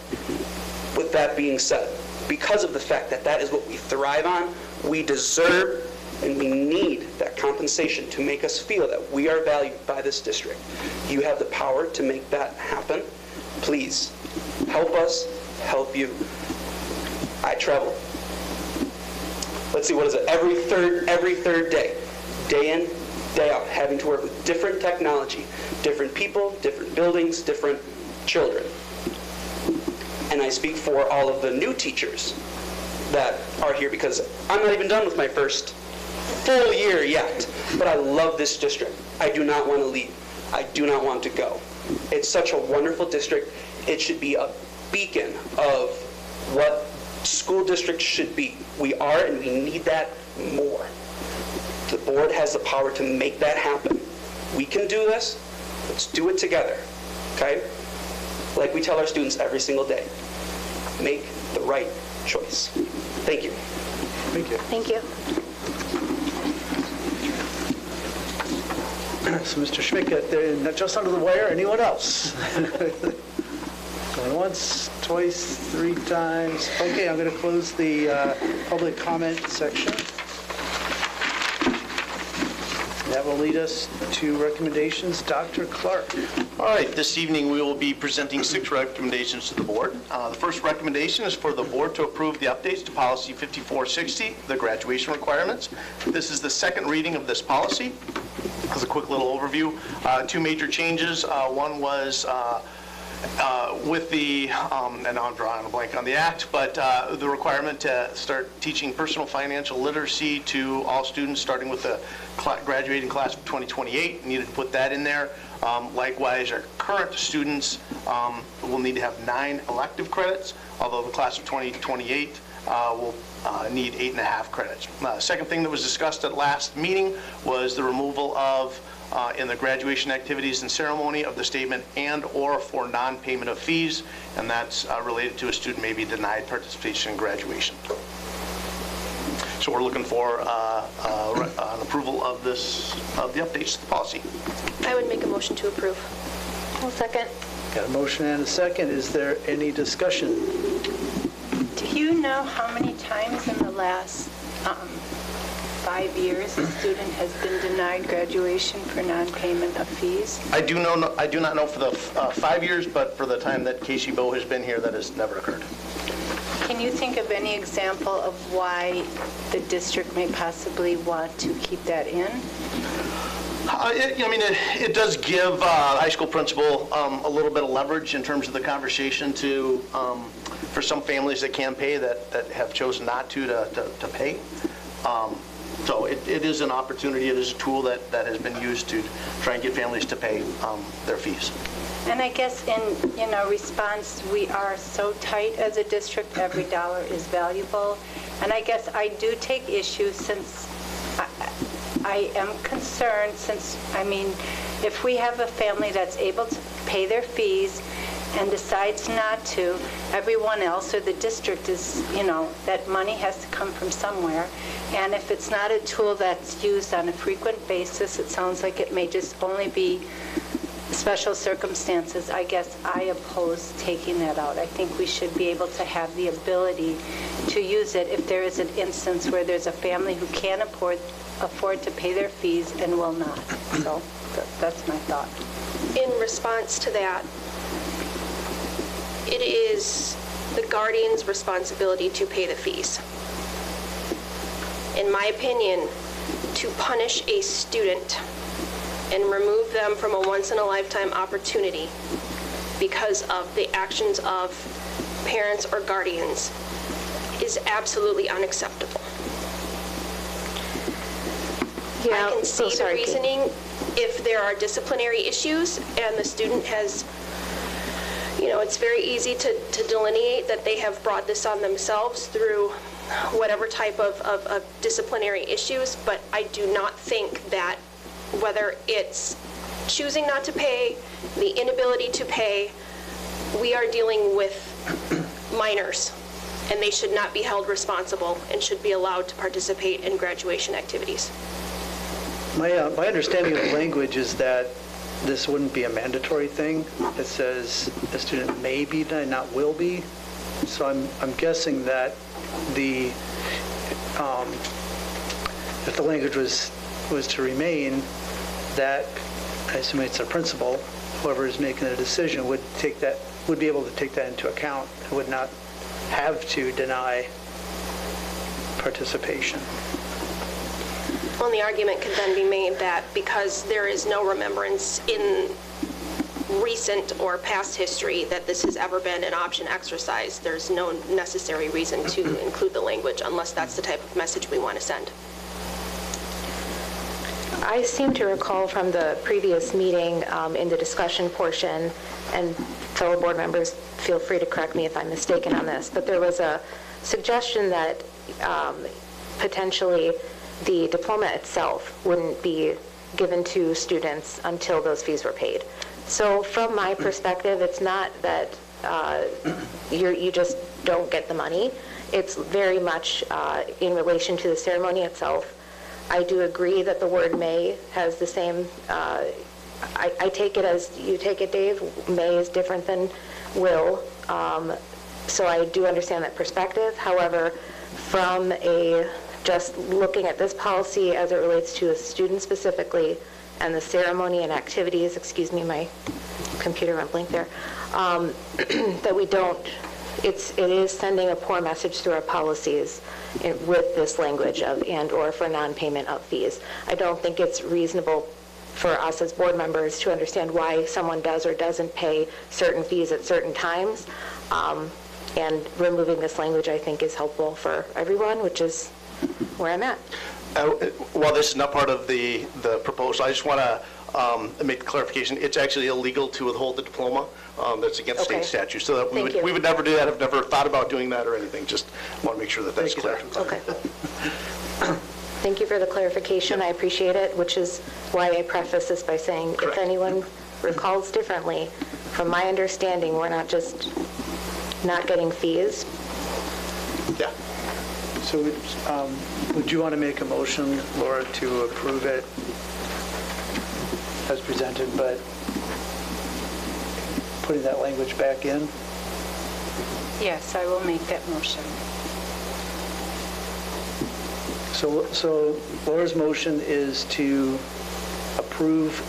Speaker 16: With that being said, because of the fact that that is what we thrive on, we deserve and we need that compensation to make us feel that we are valued by this district. You have the power to make that happen. Please, help us, help you. I travel. Let's see, what is it? Every third day in, day out, having to work with different technology, different people, different buildings, different children. And I speak for all of the new teachers that are here because I'm not even done with my first full year yet, but I love this district. I do not want to leave. I do not want to go. It's such a wonderful district. It should be a beacon of what school districts should be. We are, and we need that more. The board has the power to make that happen. We can do this. Let's do it together, okay? Like we tell our students every single day, make the right choice. Thank you.
Speaker 1: Thank you.
Speaker 3: Thank you.
Speaker 1: So Mr. Schmidt, just under the wire, anyone else? Going once, twice, 3 times. Okay, I'm going to close the public comment section. That will lead us to recommendations. Dr. Clark.
Speaker 6: All right, this evening we will be presenting 6 recommendations to the board. The first recommendation is for the board to approve the updates to policy 5460, the graduation requirements. This is the second reading of this policy. As a quick little overview, 2 major changes. One was with the, and I'm drawing a blank on the act, but the requirement to start teaching personal financial literacy to all students starting with the graduating class of 2028. Needed to put that in there. Likewise, our current students will need to have 9 elective credits, although the class of 2028 will need 8.5 credits. Second thing that was discussed at last meeting was the removal of in the graduation activities and ceremony of the statement and/or for non-payment of fees, and that's related to a student may be denied participation in graduation. So we're looking for an approval of the updates to the policy.
Speaker 2: I would make a motion to approve.
Speaker 3: I'll second.
Speaker 1: Got a motion and a second. Is there any discussion?
Speaker 7: Do you know how many times in the last 5 years a student has been denied graduation for non-payment of fees?
Speaker 6: I do not know for the 5 years, but for the time that Casey Bowe has been here, that has never occurred.
Speaker 7: Can you think of any example of why the district may possibly want to keep that in?
Speaker 6: It does give the high school principal a little bit of leverage in terms of the conversation to, for some families that can pay that have chosen not to pay. So it is an opportunity, it is a tool that has been used to try and get families to pay their fees.
Speaker 7: And I guess in response, we are so tight as a district, every dollar is valuable. And I guess I do take issue since I am concerned since, if we have a family that's able to pay their fees and decides not to, everyone else or the district is, that money has to come from somewhere. And if it's not a tool that's used on a frequent basis, it sounds like it may just only be special circumstances. I guess I oppose taking that out. I think we should be able to have the ability to use it if there is an instance where there's a family who can afford to pay their fees and will not. So that's my thought.
Speaker 2: In response to that, it is the guardian's responsibility to pay the fees. In my opinion, to punish a student and remove them from a once-in-a-lifetime opportunity because of the actions of parents or guardians is absolutely unacceptable.
Speaker 3: Yeah,
Speaker 2: I can see the reasoning if there are disciplinary issues and the student has, it's very easy to delineate that they have brought this on themselves through whatever type of disciplinary issues, but I do not think that whether it's choosing not to pay, the inability to pay, we are dealing with minors, and they should not be held responsible and should be allowed to participate in graduation activities.
Speaker 1: My understanding of the language is that this wouldn't be a mandatory thing. It says a student may be denied, not will be. So I'm guessing that the if the language was to remain, that, I assume it's a principal, whoever is making the decision would be able to take that into account and would not have to deny participation.
Speaker 2: Well, the argument could then be made that because there is no remembrance in recent or past history that this has ever been an option exercise, there's no necessary reason to include the language unless that's the type of message we want to send.
Speaker 3: I seem to recall from the previous meeting in the discussion portion, and fellow board members, feel free to correct me if I'm mistaken on this, but there was a suggestion that potentially the diploma itself wouldn't be given to students until those fees were paid. So from my perspective, it's not that you just don't get the money. It's very much in relation to the ceremony itself. I do agree that the word may has the same, I take it as you take it, Dave. May is different than will. So I do understand that perspective. However, from just looking at this policy as it relates to a student specifically, and the ceremony and activities, excuse me, my computer went blank there, that we don't, it is sending a poor message through our policies with this language of and/or for non-payment of fees. I don't think it's reasonable for us as board members to understand why someone does or doesn't pay certain fees at certain times. And removing this language, I think, is helpful for everyone, which is where I'm at.
Speaker 6: While this is not part of the proposal, I just want to make the clarification. It's actually illegal to withhold the diploma. That's against state statute. So that we would never do that. I've never thought about doing that or anything. Just want to make sure that that's clear.
Speaker 3: Okay. Thank you for the clarification. I appreciate it, which is why I preface this by saying, if anyone recalls differently, from my understanding, we're not just not getting fees.
Speaker 6: Yeah.
Speaker 1: So would you want to make a motion, Laura, to approve it as presented, but putting that language back in?
Speaker 7: Yes, I will make that motion.
Speaker 1: So Laura's motion is to approve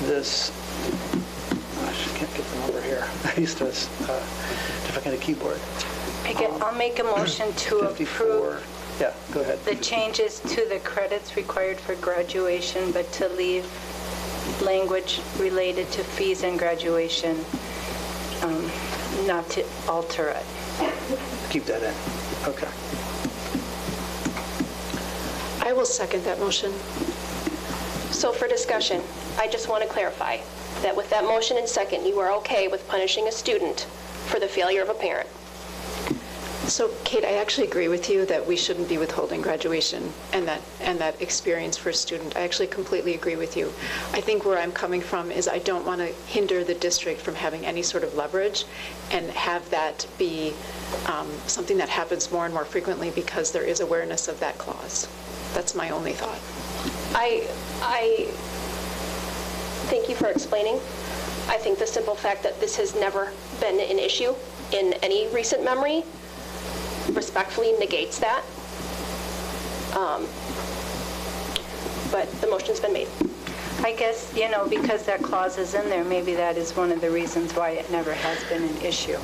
Speaker 1: this, gosh, I can't get the number here. I used to different kind of keyboard.
Speaker 7: I'll make a motion to
Speaker 1: 54.
Speaker 7: approve
Speaker 1: Yeah, go ahead.
Speaker 7: the changes to the credits required for graduation, but to leave language related to fees and graduation, not to alter it.
Speaker 1: Keep that in. Okay.
Speaker 4: I will second that motion.
Speaker 2: So for discussion, I just want to clarify that with that motion and second, you are okay with punishing a student for the failure of a parent.
Speaker 4: So, Kate, I actually agree with you that we shouldn't be withholding graduation and that experience for a student. I actually completely agree with you. I think where I'm coming from is I don't want to hinder the district from having any sort of leverage and have that be something that happens more and more frequently because there is awareness of that clause. That's my only thought.
Speaker 2: I thank you for explaining. I think the simple fact that this has never been an issue in any recent memory respectfully negates that. But the motion's been made.
Speaker 7: I guess, because that clause is in there, maybe that is one of the reasons why it never has been an issue.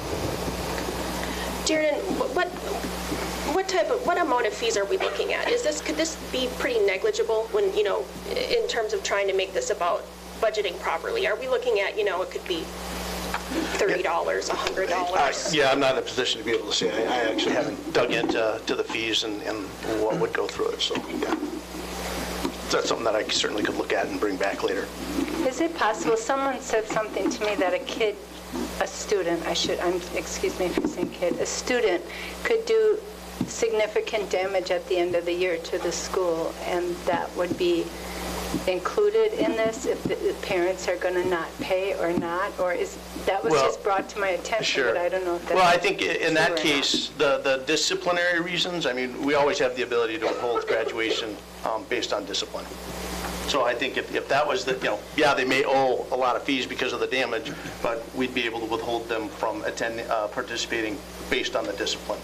Speaker 2: Darren, what amount of fees are we looking at? Could this be pretty negligible when, in terms of trying to make this about budgeting properly? Are we looking at, it could be $30, $100?
Speaker 6: Yeah, I'm not in a position to be able to say. I actually haven't dug into the fees and what would go through it. So, yeah. That's something that I certainly could look at and bring back later.
Speaker 7: Is it possible, someone said something to me that a student could do significant damage at the end of the year to the school, and that would be included in this if the parents are going to not pay or not, or that was just brought to my attention,
Speaker 6: sure.
Speaker 7: But I don't know if that's
Speaker 6: Well, I think in that case, the disciplinary reasons, we always have the ability to withhold graduation based on discipline. So I think if that was they may owe a lot of fees because of the damage, but we'd be able to withhold them from participating based on the discipline.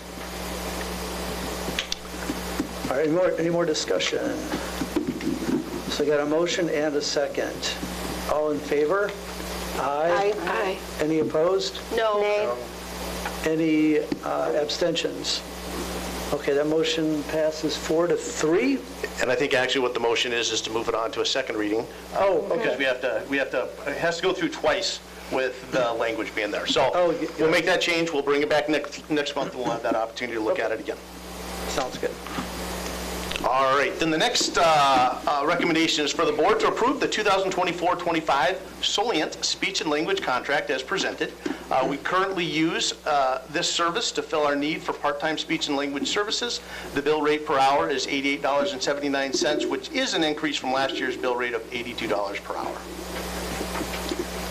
Speaker 1: All right, any more discussion? So I got a motion and a second. All in favor? Aye.
Speaker 14: Aye.
Speaker 1: Any opposed?
Speaker 2: No.
Speaker 1: Any abstentions? Okay, that motion passes 4-3.
Speaker 6: And I think actually what the motion is to move it on to a second reading.
Speaker 1: Oh,
Speaker 6: Because
Speaker 1: okay.
Speaker 6: we have to, it has to go through twice with the language being there. So we'll make that change, we'll bring it back next month, and we'll have that opportunity to look at it again.
Speaker 1: Sounds good.
Speaker 6: All right, then the next recommendation is for the board to approve the 2024-25 Solient Speech and Language Contract as presented. We currently use this service to fill our need for part-time speech and language services. The bill rate per hour is $88.79, which is an increase from last year's bill rate of $82 per hour.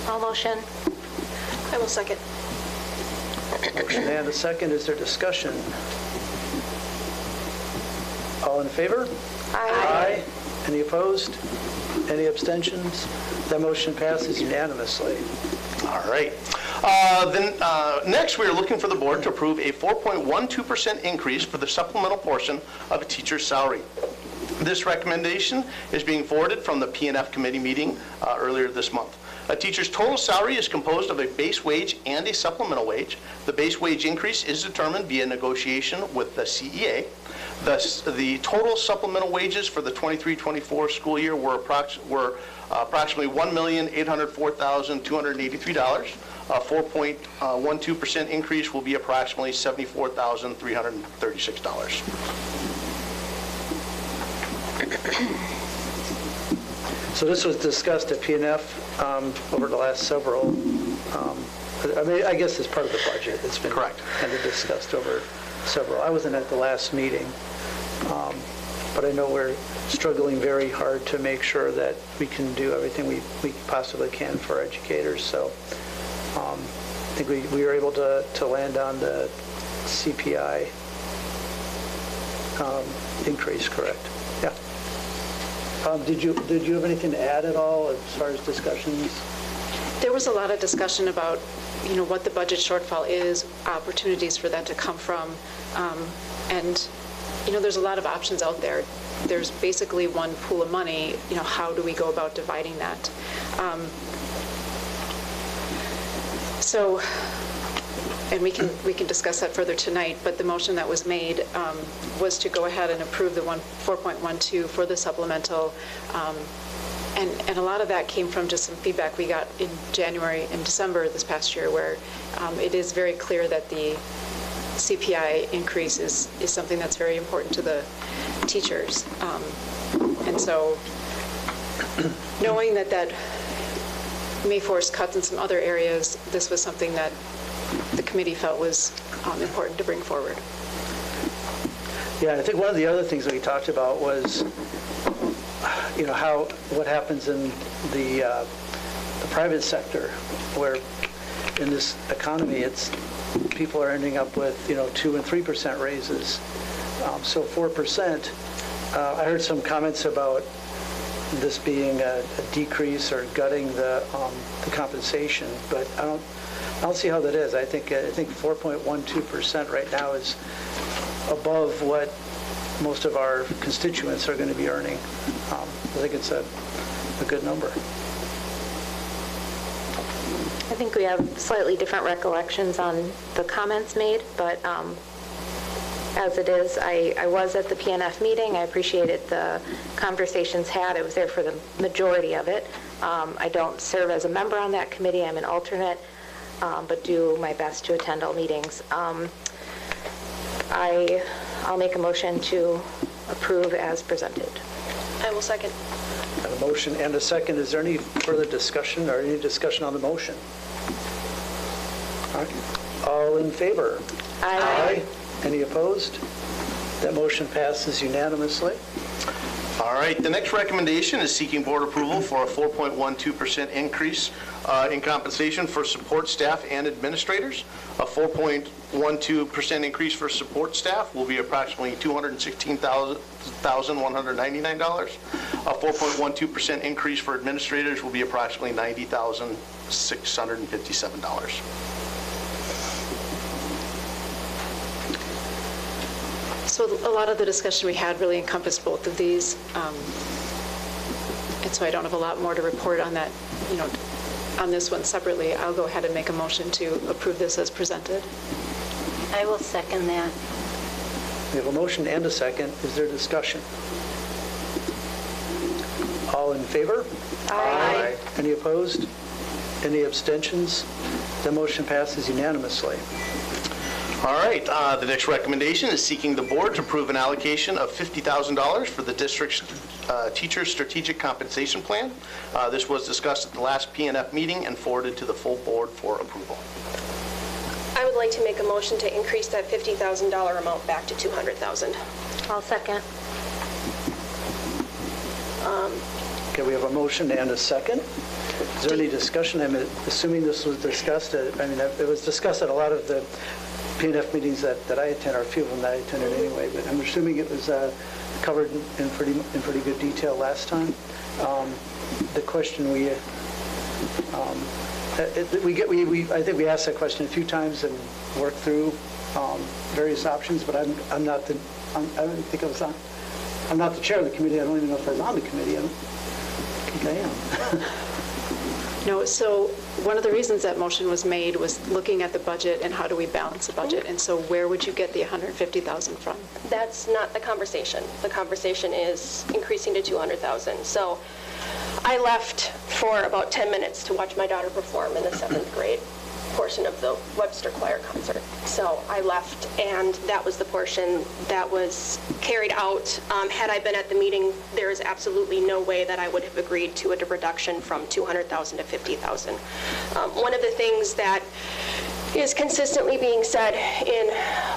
Speaker 3: I'll motion.
Speaker 2: I will second.
Speaker 1: Motion and a second. Is there discussion? All in favor? Aye. Any opposed? Any abstentions? That motion passes unanimously.
Speaker 6: All right. Next, we are looking for the board to approve a 4.12% increase for the supplemental portion of a teacher's salary. This recommendation is being forwarded from the P&F committee meeting earlier this month. A teacher's total salary is composed of a base wage and a supplemental wage. The base wage increase is determined via negotiation with the CEA. The total supplemental wages for the 23-24 school year were approximately $1,804,283. A 4.12% increase will be approximately $74,336.
Speaker 1: So this was discussed at P&F over the last several, I guess it's part of the budget. It's been
Speaker 6: correct.
Speaker 1: Kind of discussed over several. I wasn't at the last meeting, but I know we're struggling very hard to make sure that we can do everything we possibly can for educators. So I think we were able to land on the CPI increase, correct? Yeah. Did you have anything to add at all as far as discussions?
Speaker 4: There was a lot of discussion about, what the budget shortfall is, opportunities for that to come from, and, there's a lot of options out there. There's basically one pool of money, how do we go about dividing that? And we can discuss that further tonight, but the motion that was made was to go ahead and approve the 4.12 for the supplemental. And a lot of that came from just some feedback we got in January and December this past year, where it is very clear that the CPI increase is something that's very important to the teachers. And so knowing that may force cuts in some other areas, this was something that the committee felt was important to bring forward.
Speaker 1: Yeah, I think one of the other things that we talked about was, what happens in the private sector, where in this economy, people are ending up with 2% and 3% raises. So 4%. I heard some comments about this being a decrease or gutting the compensation, but I don't see how that is. I think 4.12% right now is above what most of our constituents are going to be earning. I think it's a good number.
Speaker 3: I think we have slightly different recollections on the comments made, but as it is, I was at the PNF meeting. I appreciated the conversations had. I was there for the majority of it. I don't serve as a member on that committee. I'm an alternate, but do my best to attend all meetings. I'll make a motion to approve as presented.
Speaker 2: I will second.
Speaker 1: Got a motion and a second. Is there any further discussion or any discussion on the motion? All right. All in favor?
Speaker 3: Aye.
Speaker 1: Any opposed? That motion passes unanimously.
Speaker 6: All right, the next recommendation is seeking board approval for a 4.12% increase in compensation for support staff and administrators. A 4.12% increase for support staff will be approximately $216,199. A 4.12% increase for administrators will be approximately $90,657.
Speaker 4: So a lot of the discussion we had really encompassed both of these. And so I don't have a lot more to report on that, on this one separately. I'll go ahead and make a motion to approve this as presented.
Speaker 7: I will second that.
Speaker 1: We have a motion and a second. Is there discussion? All in favor?
Speaker 7: Aye.
Speaker 1: Any opposed? Any abstentions? The motion passes unanimously.
Speaker 6: All right, the next recommendation is seeking the board to approve an allocation of $50,000 for the district's teacher strategic compensation plan. This was discussed at the last PNF meeting and forwarded to the full board for approval.
Speaker 2: I would like to make a motion to increase that $50,000 amount back to $200,000.
Speaker 3: I'll second.
Speaker 1: Okay, we have a motion and a second. Is there any discussion? I'm assuming this was discussed it was discussed at a lot of the PNF meetings that I attend, or a few of them that I attended anyway, but I'm assuming it was covered in pretty good detail last time. The question I think we asked that question a few times and worked through various options, but I'm not the chair of the committee. I don't even know if I was on the committee. I don't think I am.
Speaker 4: No, so one of the reasons that motion was made was looking at the budget and how do we balance the budget. And so where would you get the $150,000 from?
Speaker 2: That's not the conversation. The conversation is increasing to $200,000. So I left for about 10 minutes to watch my daughter perform in the 7th grade portion of the Webster Choir concert. So I left, and that was the portion that was carried out. Had I been at the meeting, there is absolutely no way that I would have agreed to a reduction from $200,000 to $50,000. One of the things that is consistently being said in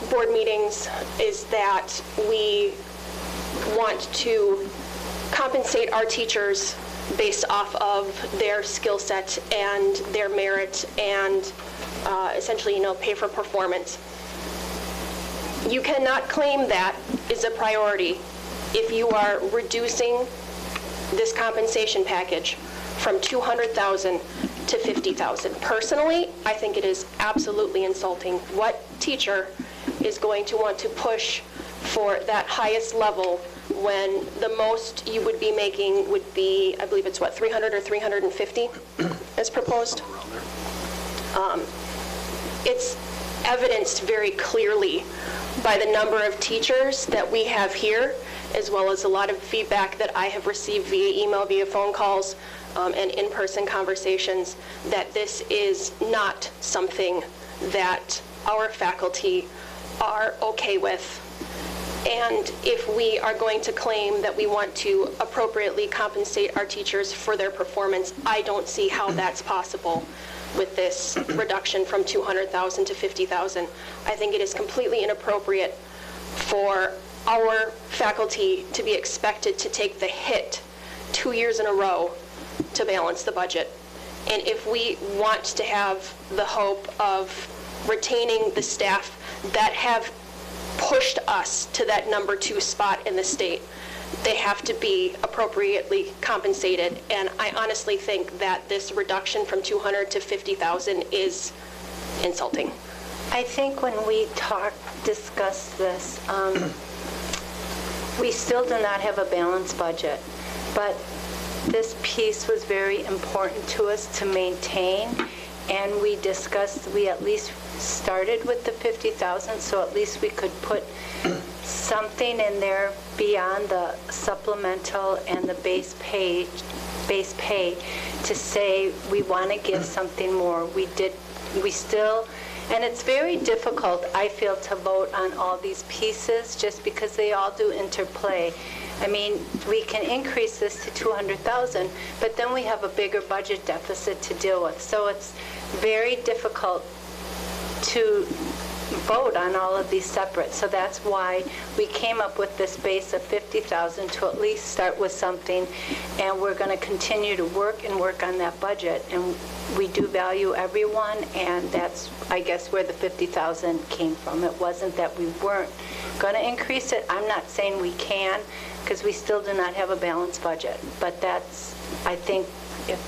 Speaker 2: board meetings is that we want to compensate our teachers based off of their skill set and their merit and essentially, pay for performance. You cannot claim that is a priority if you are reducing this compensation package from $200,000 to $50,000. Personally, I think it is absolutely insulting. What teacher is going to want to push for that highest level when the most you would be making would be, I believe it's what, 300 or 350 as proposed? It's evidenced very clearly by the number of teachers that we have here, as well as a lot of feedback that I have received via email, via phone calls, and in-person conversations, that this is not something that our faculty are okay with. And if we are going to claim that we want to appropriately compensate our teachers for their performance, I don't see how that's possible with this reduction from $200,000 to $50,000. I think it is completely inappropriate for our faculty to be expected to take the hit 2 years in a row to balance the budget. And if we want to have the hope of retaining the staff that have pushed us to that #2 spot in the state, they have to be appropriately compensated. And I honestly think that this reduction from $200,000 to $50,000 is insulting.
Speaker 7: I think when we discussed this, we still do not have a balanced budget, but this piece was very important to us to maintain, and we discussed, we at least started with the $50,000, so at least we could put something in there beyond the supplemental and the base pay to say we want to give something more. We still, and it's very difficult, I feel, to vote on all these pieces just because they all do interplay. I mean, we can increase this to $200,000, but then we have a bigger budget deficit to deal with. So it's very difficult to vote on all of these separate. So that's why we came up with this base of $50,000 to at least start with something, and we're going to continue to work on that budget. And we do value everyone, and that's, I guess, where the $50,000 came from. It wasn't that we weren't going to increase it. I'm not saying we can, because we still do not have a balanced budget. But that's, I think, if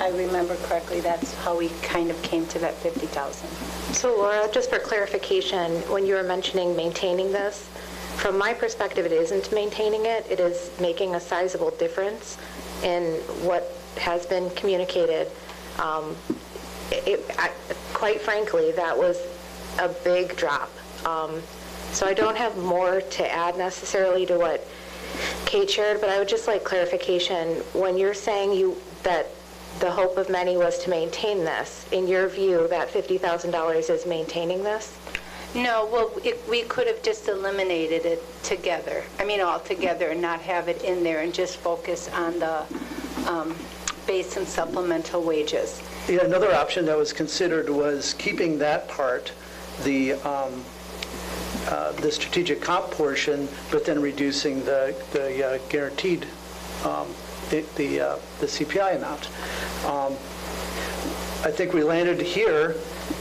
Speaker 7: I remember correctly, that's how we kind of came to that $50,000.
Speaker 3: So Laura, just for clarification, when you were mentioning maintaining this, From my perspective, it isn't maintaining it. It is making a sizable difference in what has been communicated. Quite frankly, that was a big drop. So I don't have more to add necessarily to what Kate shared, but I would just like clarification. When you're saying that the hope of many was to maintain this, in your view, that $50,000 is maintaining this?
Speaker 7: No, well, we could have just eliminated it together. I mean, all together, and not have it in there and just focus on the base and supplemental wages.
Speaker 1: Yeah, another option that was considered was keeping that part, the strategic comp portion, but then reducing the guaranteed, the CPI amount. I think we landed here,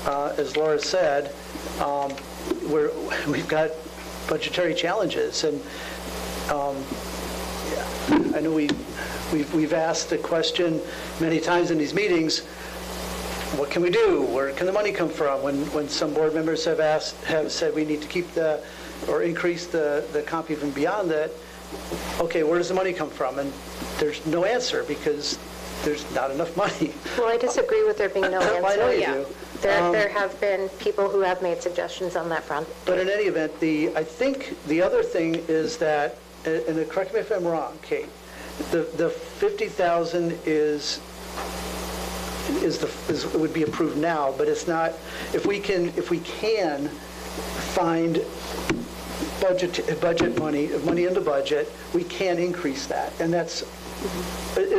Speaker 1: as Laura said, we've got budgetary challenges, and I know we've asked the question many times in these meetings, what can we do? Where can the money come from? When some board members have said we need to keep or increase the comp even beyond that, okay, where does the money come from? And there's no answer because there's not enough money.
Speaker 3: Well, I disagree with there being no answer.
Speaker 1: I know you do.
Speaker 3: There have been people who have made suggestions on that front.
Speaker 1: But in any event, I think the other thing is that, and correct me if I'm wrong, Kate, the 50,000 would be approved now, but it's not. If we can find budget money in the budget, we can increase that, and that's.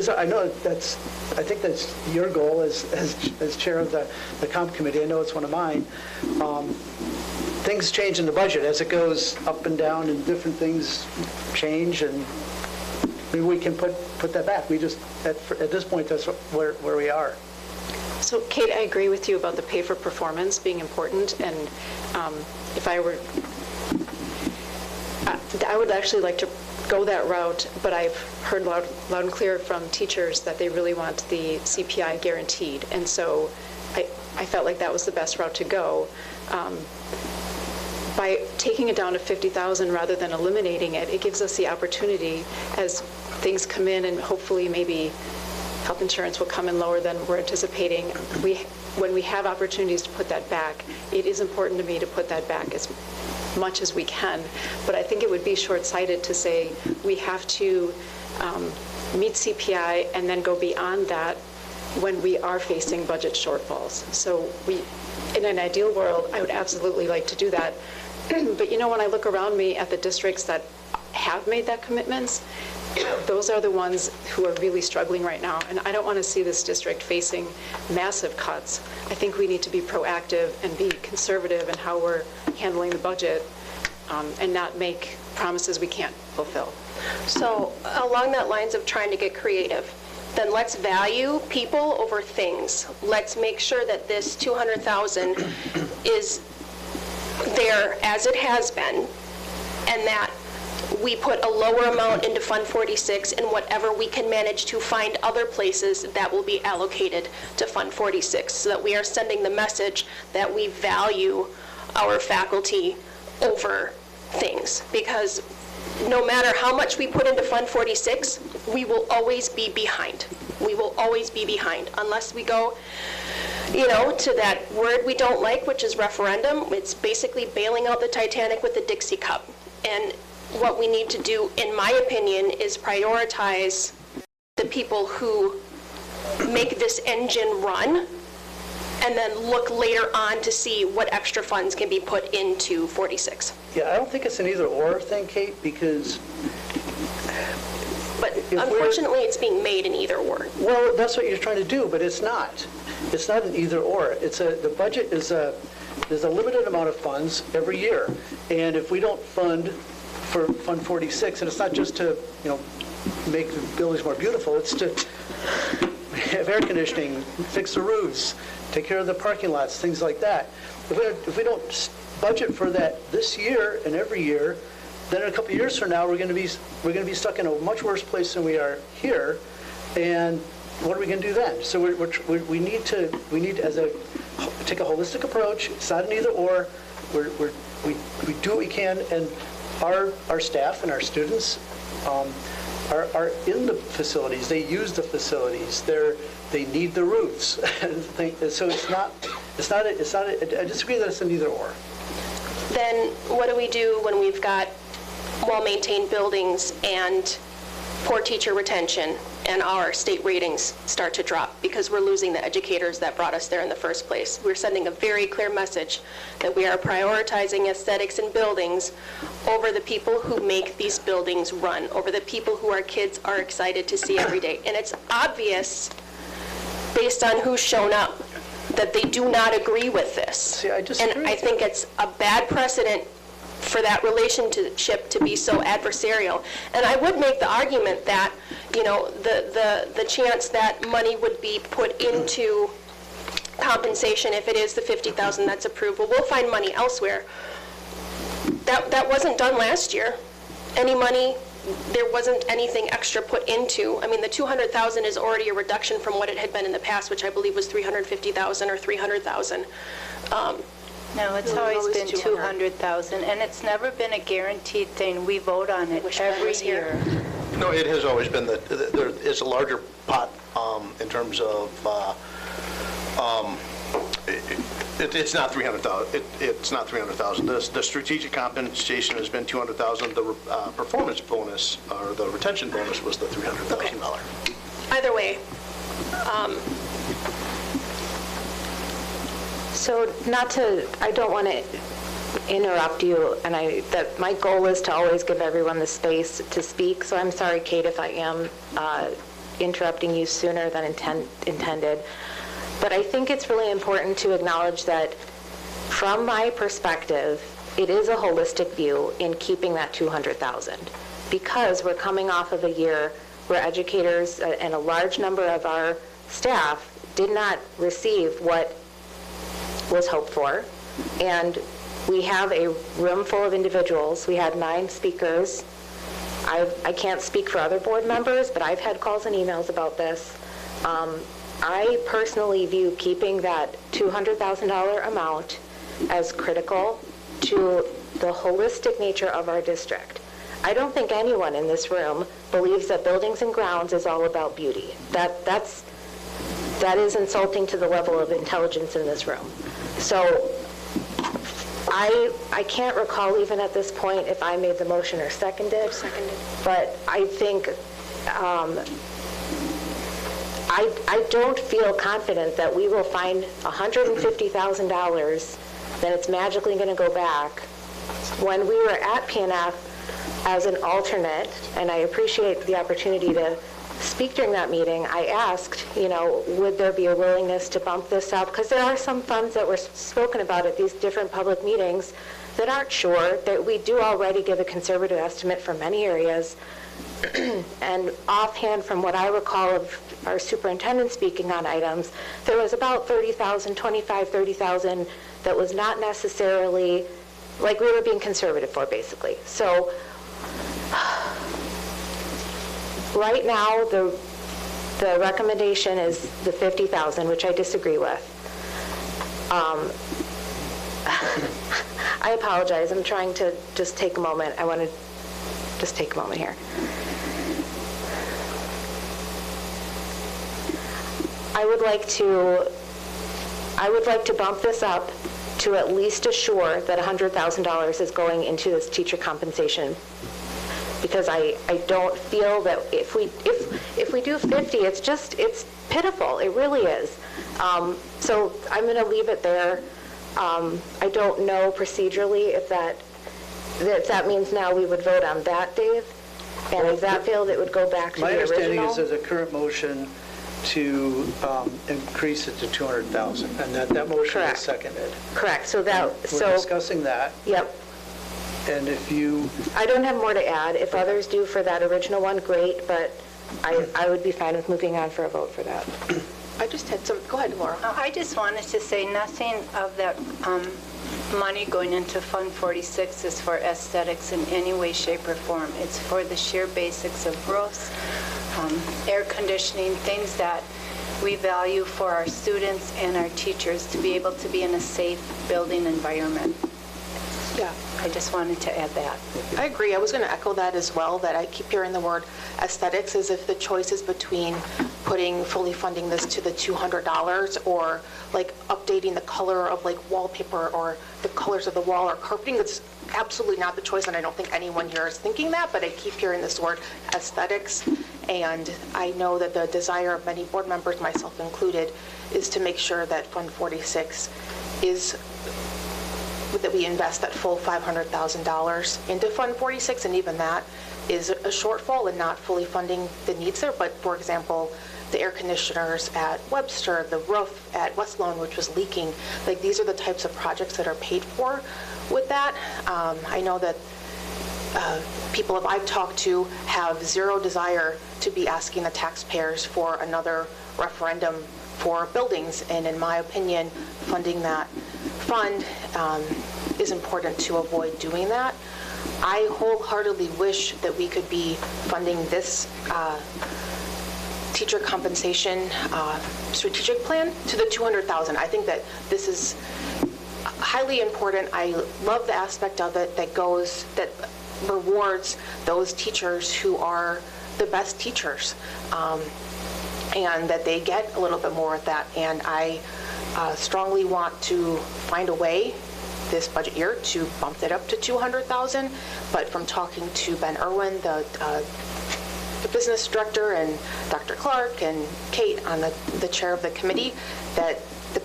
Speaker 1: I think that's your goal as chair of the comp committee. I know it's one of mine. Things change in the budget as it goes up and down, and different things change, and maybe we can put that back. We just at this point that's where we are.
Speaker 4: So, Kate, I agree with you about the pay for performance being important, and if I were, I would actually like to go that route, but I've heard loud and clear from teachers that they really want the CPI guaranteed, and so I felt like that was the best route to go. By taking it down to 50,000 rather than eliminating it, it gives us the opportunity as things come in, and hopefully maybe health insurance will come in lower than we're anticipating. When we have opportunities to put that back, it is important to me to put that back as much as we can. But I think it would be short-sighted to say we have to meet CPI and then go beyond that when we are facing budget shortfalls. So in an ideal world, I would absolutely like to do that. But when I look around me at the districts that have made that commitments, those are the ones who are really struggling right now. And I don't want to see this district facing massive cuts. I think we need to be proactive and be conservative in how we're handling the budget and not make promises we can't fulfill.
Speaker 2: So along that lines of trying to get creative, then let's value people over things. Let's make sure that this 200,000 is there as it has been, and that we put a lower amount into Fund 46 and whatever we can manage to find other places that will be allocated to Fund 46, so that we are sending the message that we value our faculty over things. Because no matter how much we put into Fund 46, we will always be behind. We will always be behind unless we go to that word we don't like, which is referendum. It's basically bailing out the Titanic with the Dixie Cup. And what we need to do, in my opinion, is prioritize the people who make this engine run, and then look later on to see what extra funds can be put into 46.
Speaker 1: Yeah, I don't think it's an either-or thing, Kate, because...
Speaker 2: But unfortunately, it's being made an either-or.
Speaker 1: Well, that's what you're trying to do, but it's not. It's not an either-or. The budget is there's a limited amount of funds every year, and if we don't fund for Fund 46, and it's not just to make the buildings more beautiful, it's to have air conditioning, fix the roofs, take care of the parking lots, things like that. If we don't budget for that this year and every year, then in a couple of years from now we're going to be stuck in a much worse place than we are here. And what are we going to do then? So we need to take a holistic approach. It's not an either or. We do what we can, and our staff and our students are in the facilities. They use the facilities. They need the roofs. So it's not. I disagree that it's an either or.
Speaker 2: Then what do we do when we've got well-maintained buildings and poor teacher retention and our state ratings start to drop because we're losing the educators that brought us there in the first place? We're sending a very clear message that we are prioritizing aesthetics in buildings over the people who make these buildings run, over the people who our kids are excited to see every day. And it's obvious, based on who's shown up, that they do not agree with this.
Speaker 1: See, I disagree
Speaker 2: and
Speaker 1: with
Speaker 2: I think it's a bad precedent for that relationship to be so adversarial. And I would make the argument that, the chance that money would be put into compensation, if it is the $50,000 that's approved, well, we'll find money elsewhere. That wasn't done last year. There wasn't anything extra put into. I mean, the $200,000 is already a reduction from what it had been in the past, which I believe was $350,000 or $300,000.
Speaker 7: No, it's always been 200,000, and it's never been a guaranteed thing. We vote on it every year.
Speaker 6: No, it has always been that there is a larger pot in terms of, it's not 300,000. It's not 300,000. The strategic compensation has been 200,000. The performance bonus or the retention bonus was the $300,000.
Speaker 2: Okay. Either way.
Speaker 3: So I don't want to interrupt you, and that my goal is to always give everyone the space to speak, so I'm sorry, Kate, if I am interrupting you sooner than intended. But I think it's really important to acknowledge that from my perspective, it is a holistic view in keeping that 200,000, because we're coming off of a year where educators and a large number of our staff did not receive what was hoped for. And we have a room full of individuals. We had 9 speakers. I can't speak for other board members, but I've had calls and emails about this. I personally view keeping that $200,000 amount as critical to the holistic nature of our district. I don't think anyone in this room believes that buildings and grounds is all about beauty. That is insulting to the level of intelligence in this room. So I can't recall even at this point if I made the motion or seconded. But I think I don't feel confident that we will find $150,000 that it's magically going to go back. When we were at PNF as an alternate, and I appreciate the opportunity to speak during that meeting, I asked, would there be a willingness to bump this up? Because there are some funds that were spoken about at these different public meetings that aren't sure, that we do already give a conservative estimate for many areas. And offhand, from what I recall of our superintendent speaking on items, there was about 30,000, 25, 30,000 that was not necessarily, like we were being conservative for, basically. So right now, the recommendation is the 50,000, which I disagree with. I apologize. I'm trying to just take a moment. I want to just take a moment here. I would like to bump this up to at least assure that $100,000 is going into this teacher compensation, because I don't feel that if we do 50, it's pitiful. It really is. So I'm going to leave it there. I don't know procedurally if that means now we would vote on that, Dave, and if that failed, it would go back to the original.
Speaker 1: My understanding is there's a current motion to increase it to 200,000, and that motion is seconded.
Speaker 3: Correct. So
Speaker 1: we're discussing that.
Speaker 3: Yep.
Speaker 1: And if you...
Speaker 3: I don't have more to add. If others do for that original one, great, but I would be fine with moving on for a vote for that.
Speaker 5: I just had some... Go ahead, Laura.
Speaker 7: I just wanted to say nothing of that money going into Fund 46 is for aesthetics in any way, shape, or form. It's for the sheer basics of roofs, air conditioning, things that we value for our students and our teachers to be able to be in a safe building environment.
Speaker 5: Yeah.
Speaker 7: I just wanted to add that.
Speaker 5: I agree. I was going to echo that as well, that I keep hearing the word aesthetics as if the choice is between fully funding this to the $200 or like updating the color of like wallpaper or the colors of the wall or carpeting. That's absolutely not the choice, and I don't think anyone here is thinking that, but I keep hearing this word aesthetics. And I know that the desire of many board members, myself included, is to make sure that Fund 46 is that we invest that full $500,000 into Fund 46, and even that is a shortfall and not fully funding the needs there. But for example, the air conditioners at Webster, the roof at West Lawn, which was leaking, like these are the types of projects that are paid for with that. I know that people that I've talked to have zero desire to be asking the taxpayers for another referendum for buildings, and in my opinion, funding that fund is important to avoid doing that. I wholeheartedly wish that we could be funding this teacher compensation strategic plan to the $200,000. I think that this is highly important. I love the aspect of it that rewards those teachers who are the best teachers, and that they get a little bit more of that. And I strongly want to find a way this budget year to bump it up to $200,000. But from talking to Ben Irwin, the business director, and Dr. Clark and Kate on the chair of the committee, that the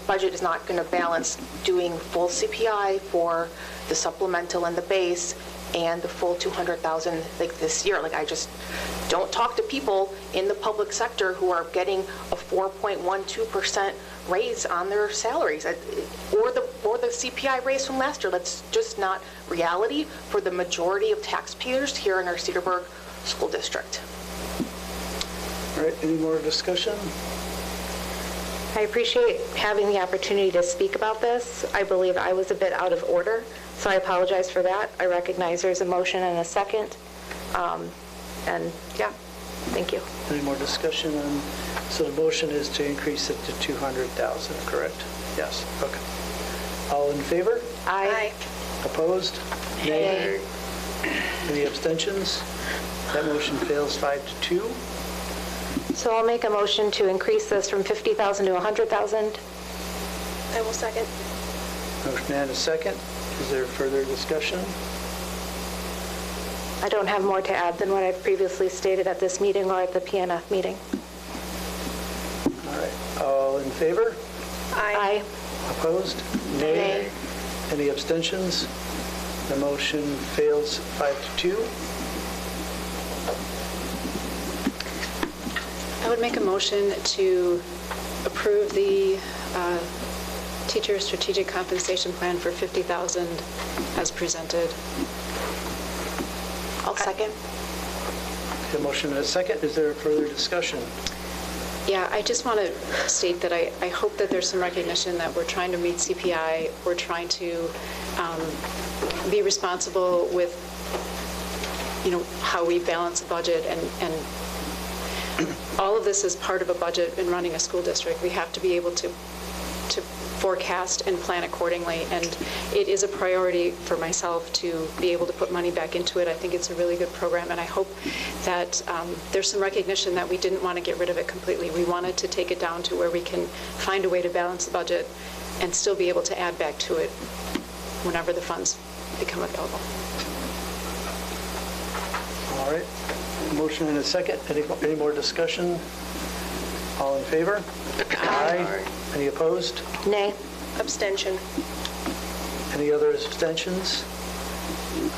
Speaker 5: budget is not going to balance doing full CPI for the supplemental and the base and the full $200,000 like this year. Like, I just don't talk to people in the public sector who are getting a 4.12% raise on their salaries, or the CPI raise from last year. That's just not reality for the majority of taxpayers here in our Cedarburg School District.
Speaker 1: All right, any more discussion?
Speaker 3: I appreciate having the opportunity to speak about this. I believe I was a bit out of order, so I apologize for that. I recognize there's a motion and a second. And yeah, thank you.
Speaker 1: Any more discussion on, so the motion is to increase it to $200,000, correct? Yes, okay. All in favor?
Speaker 3: Aye.
Speaker 1: Opposed? Nay. Any abstentions? That motion fails 5-2.
Speaker 3: So I'll make a motion to increase this from $50,000 to $100,000.
Speaker 2: I will second.
Speaker 1: Motion and a second. Is there further discussion?
Speaker 3: I don't have more to add than what I've previously stated at this meeting or at the PNF meeting.
Speaker 1: All right. All in favor?
Speaker 3: Aye.
Speaker 1: Opposed? Nay. Any abstentions? The motion fails 5-2.
Speaker 4: I would make a motion to approve the teacher strategic compensation plan for $50,000 as presented.
Speaker 5: I'll second.
Speaker 1: The motion and a second. Is there further discussion?
Speaker 4: Yeah, I just want to state that I hope that there's some recognition that we're trying to meet CPI. We're trying to be responsible with, how we balance the budget, and all of this is part of a budget in running a school district. We have to be able to forecast and plan accordingly, and it is a priority for myself to be able to put money back into it. I think it's a really good program, and I hope that there's some recognition that we didn't want to get rid of it completely. We wanted to take it down to where we can find a way to balance the budget and still be able to add back to it whenever the funds become available.
Speaker 1: All right. Motion and a second. Any more discussion? All in favor? Aye. Any opposed?
Speaker 3: Nay.
Speaker 2: Abstention.
Speaker 1: Any other abstentions?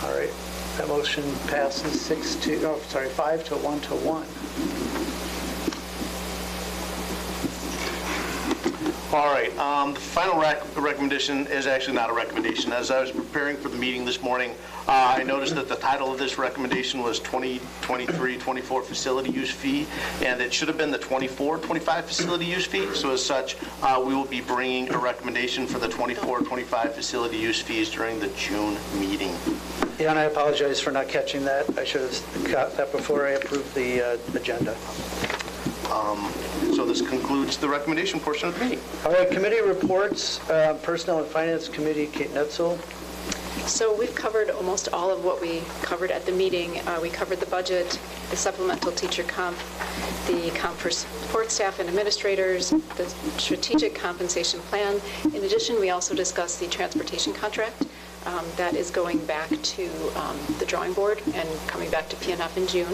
Speaker 1: All right. That motion passes 5 to 1 to 1.
Speaker 6: All right, the final recommendation is actually not a recommendation. As I was preparing for the meeting this morning, I noticed that the title of this recommendation was 2023-24 facility use fee, and it should have been the 24-25 facility use fee. So as such, we will be bringing a recommendation for the 24-25 facility use fees during the June meeting.
Speaker 1: Yeah, and I apologize for not catching that. I should have caught that before I approved the agenda.
Speaker 6: So this concludes the recommendation portion of the meeting.
Speaker 1: All right, committee reports. Personnel and Finance Committee, Kate Netzel.
Speaker 4: So we've covered almost all of what we covered at the meeting. We covered the budget, the supplemental teacher comp, the comp for support staff and administrators, the strategic compensation plan. In addition, we also discussed the transportation contract. That is going back to the drawing board and coming back to PNF in June.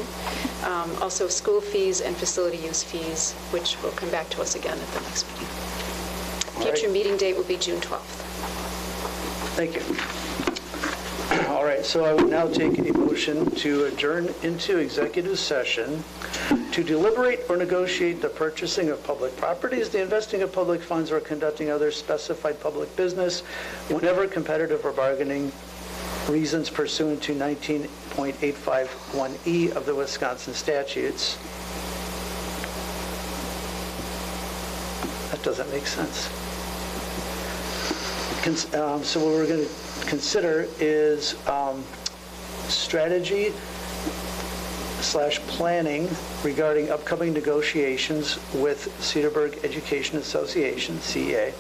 Speaker 4: Also school fees and facility use fees, which will come back to us again at the next meeting. Future meeting date will be June 12th.
Speaker 1: Thank you. All right, so I will now take a motion to adjourn into executive session to deliberate or negotiate the purchasing of public properties, the investing of public funds, or conducting other specified public business whenever competitive or bargaining reasons pursuant to 19.851E of the Wisconsin statutes. That doesn't make sense. So what we're going to consider is strategy / planning regarding upcoming negotiations with Cedarburg Education Association, CEA,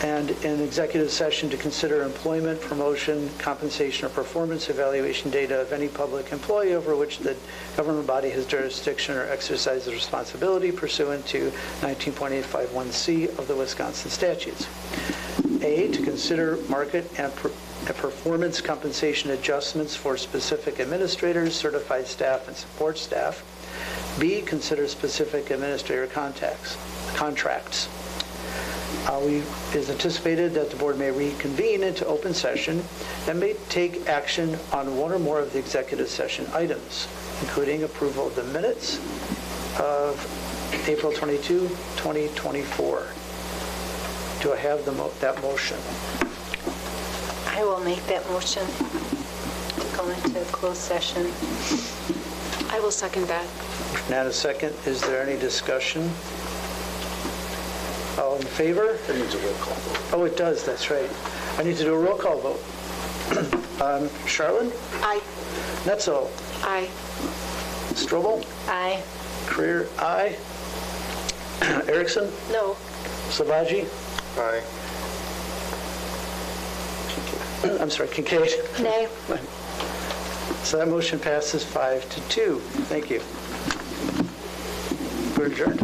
Speaker 1: and an executive session to consider employment, promotion, compensation, or performance evaluation data of any public employee over which the government body has jurisdiction or exercises responsibility pursuant to 19.851C of the Wisconsin statutes. A, to consider market and performance compensation adjustments for specific administrators, certified staff, and support staff. B, consider specific administrator contracts. It is anticipated that the board may reconvene into open session and may take action on one or more of the executive session items, including approval of the minutes of April 22, 2024. Do I have that motion?
Speaker 7: I will make that motion to go into closed session.
Speaker 4: I will second that.
Speaker 1: Now, a second. Is there any discussion? All in favor?
Speaker 8: It needs a roll call vote.
Speaker 1: Oh, it does. That's right. I need to do a roll call vote. Charlene?
Speaker 5: Aye.
Speaker 1: Netzel?
Speaker 4: Aye.
Speaker 1: Strobel?
Speaker 7: Aye.
Speaker 1: Creer? Aye. Erickson?
Speaker 5: No.
Speaker 1: Savaji?
Speaker 8: Aye.
Speaker 1: I'm sorry, Kincaid?
Speaker 3: Nay.
Speaker 1: So that motion passes 5-2. Thank you. We're adjourned.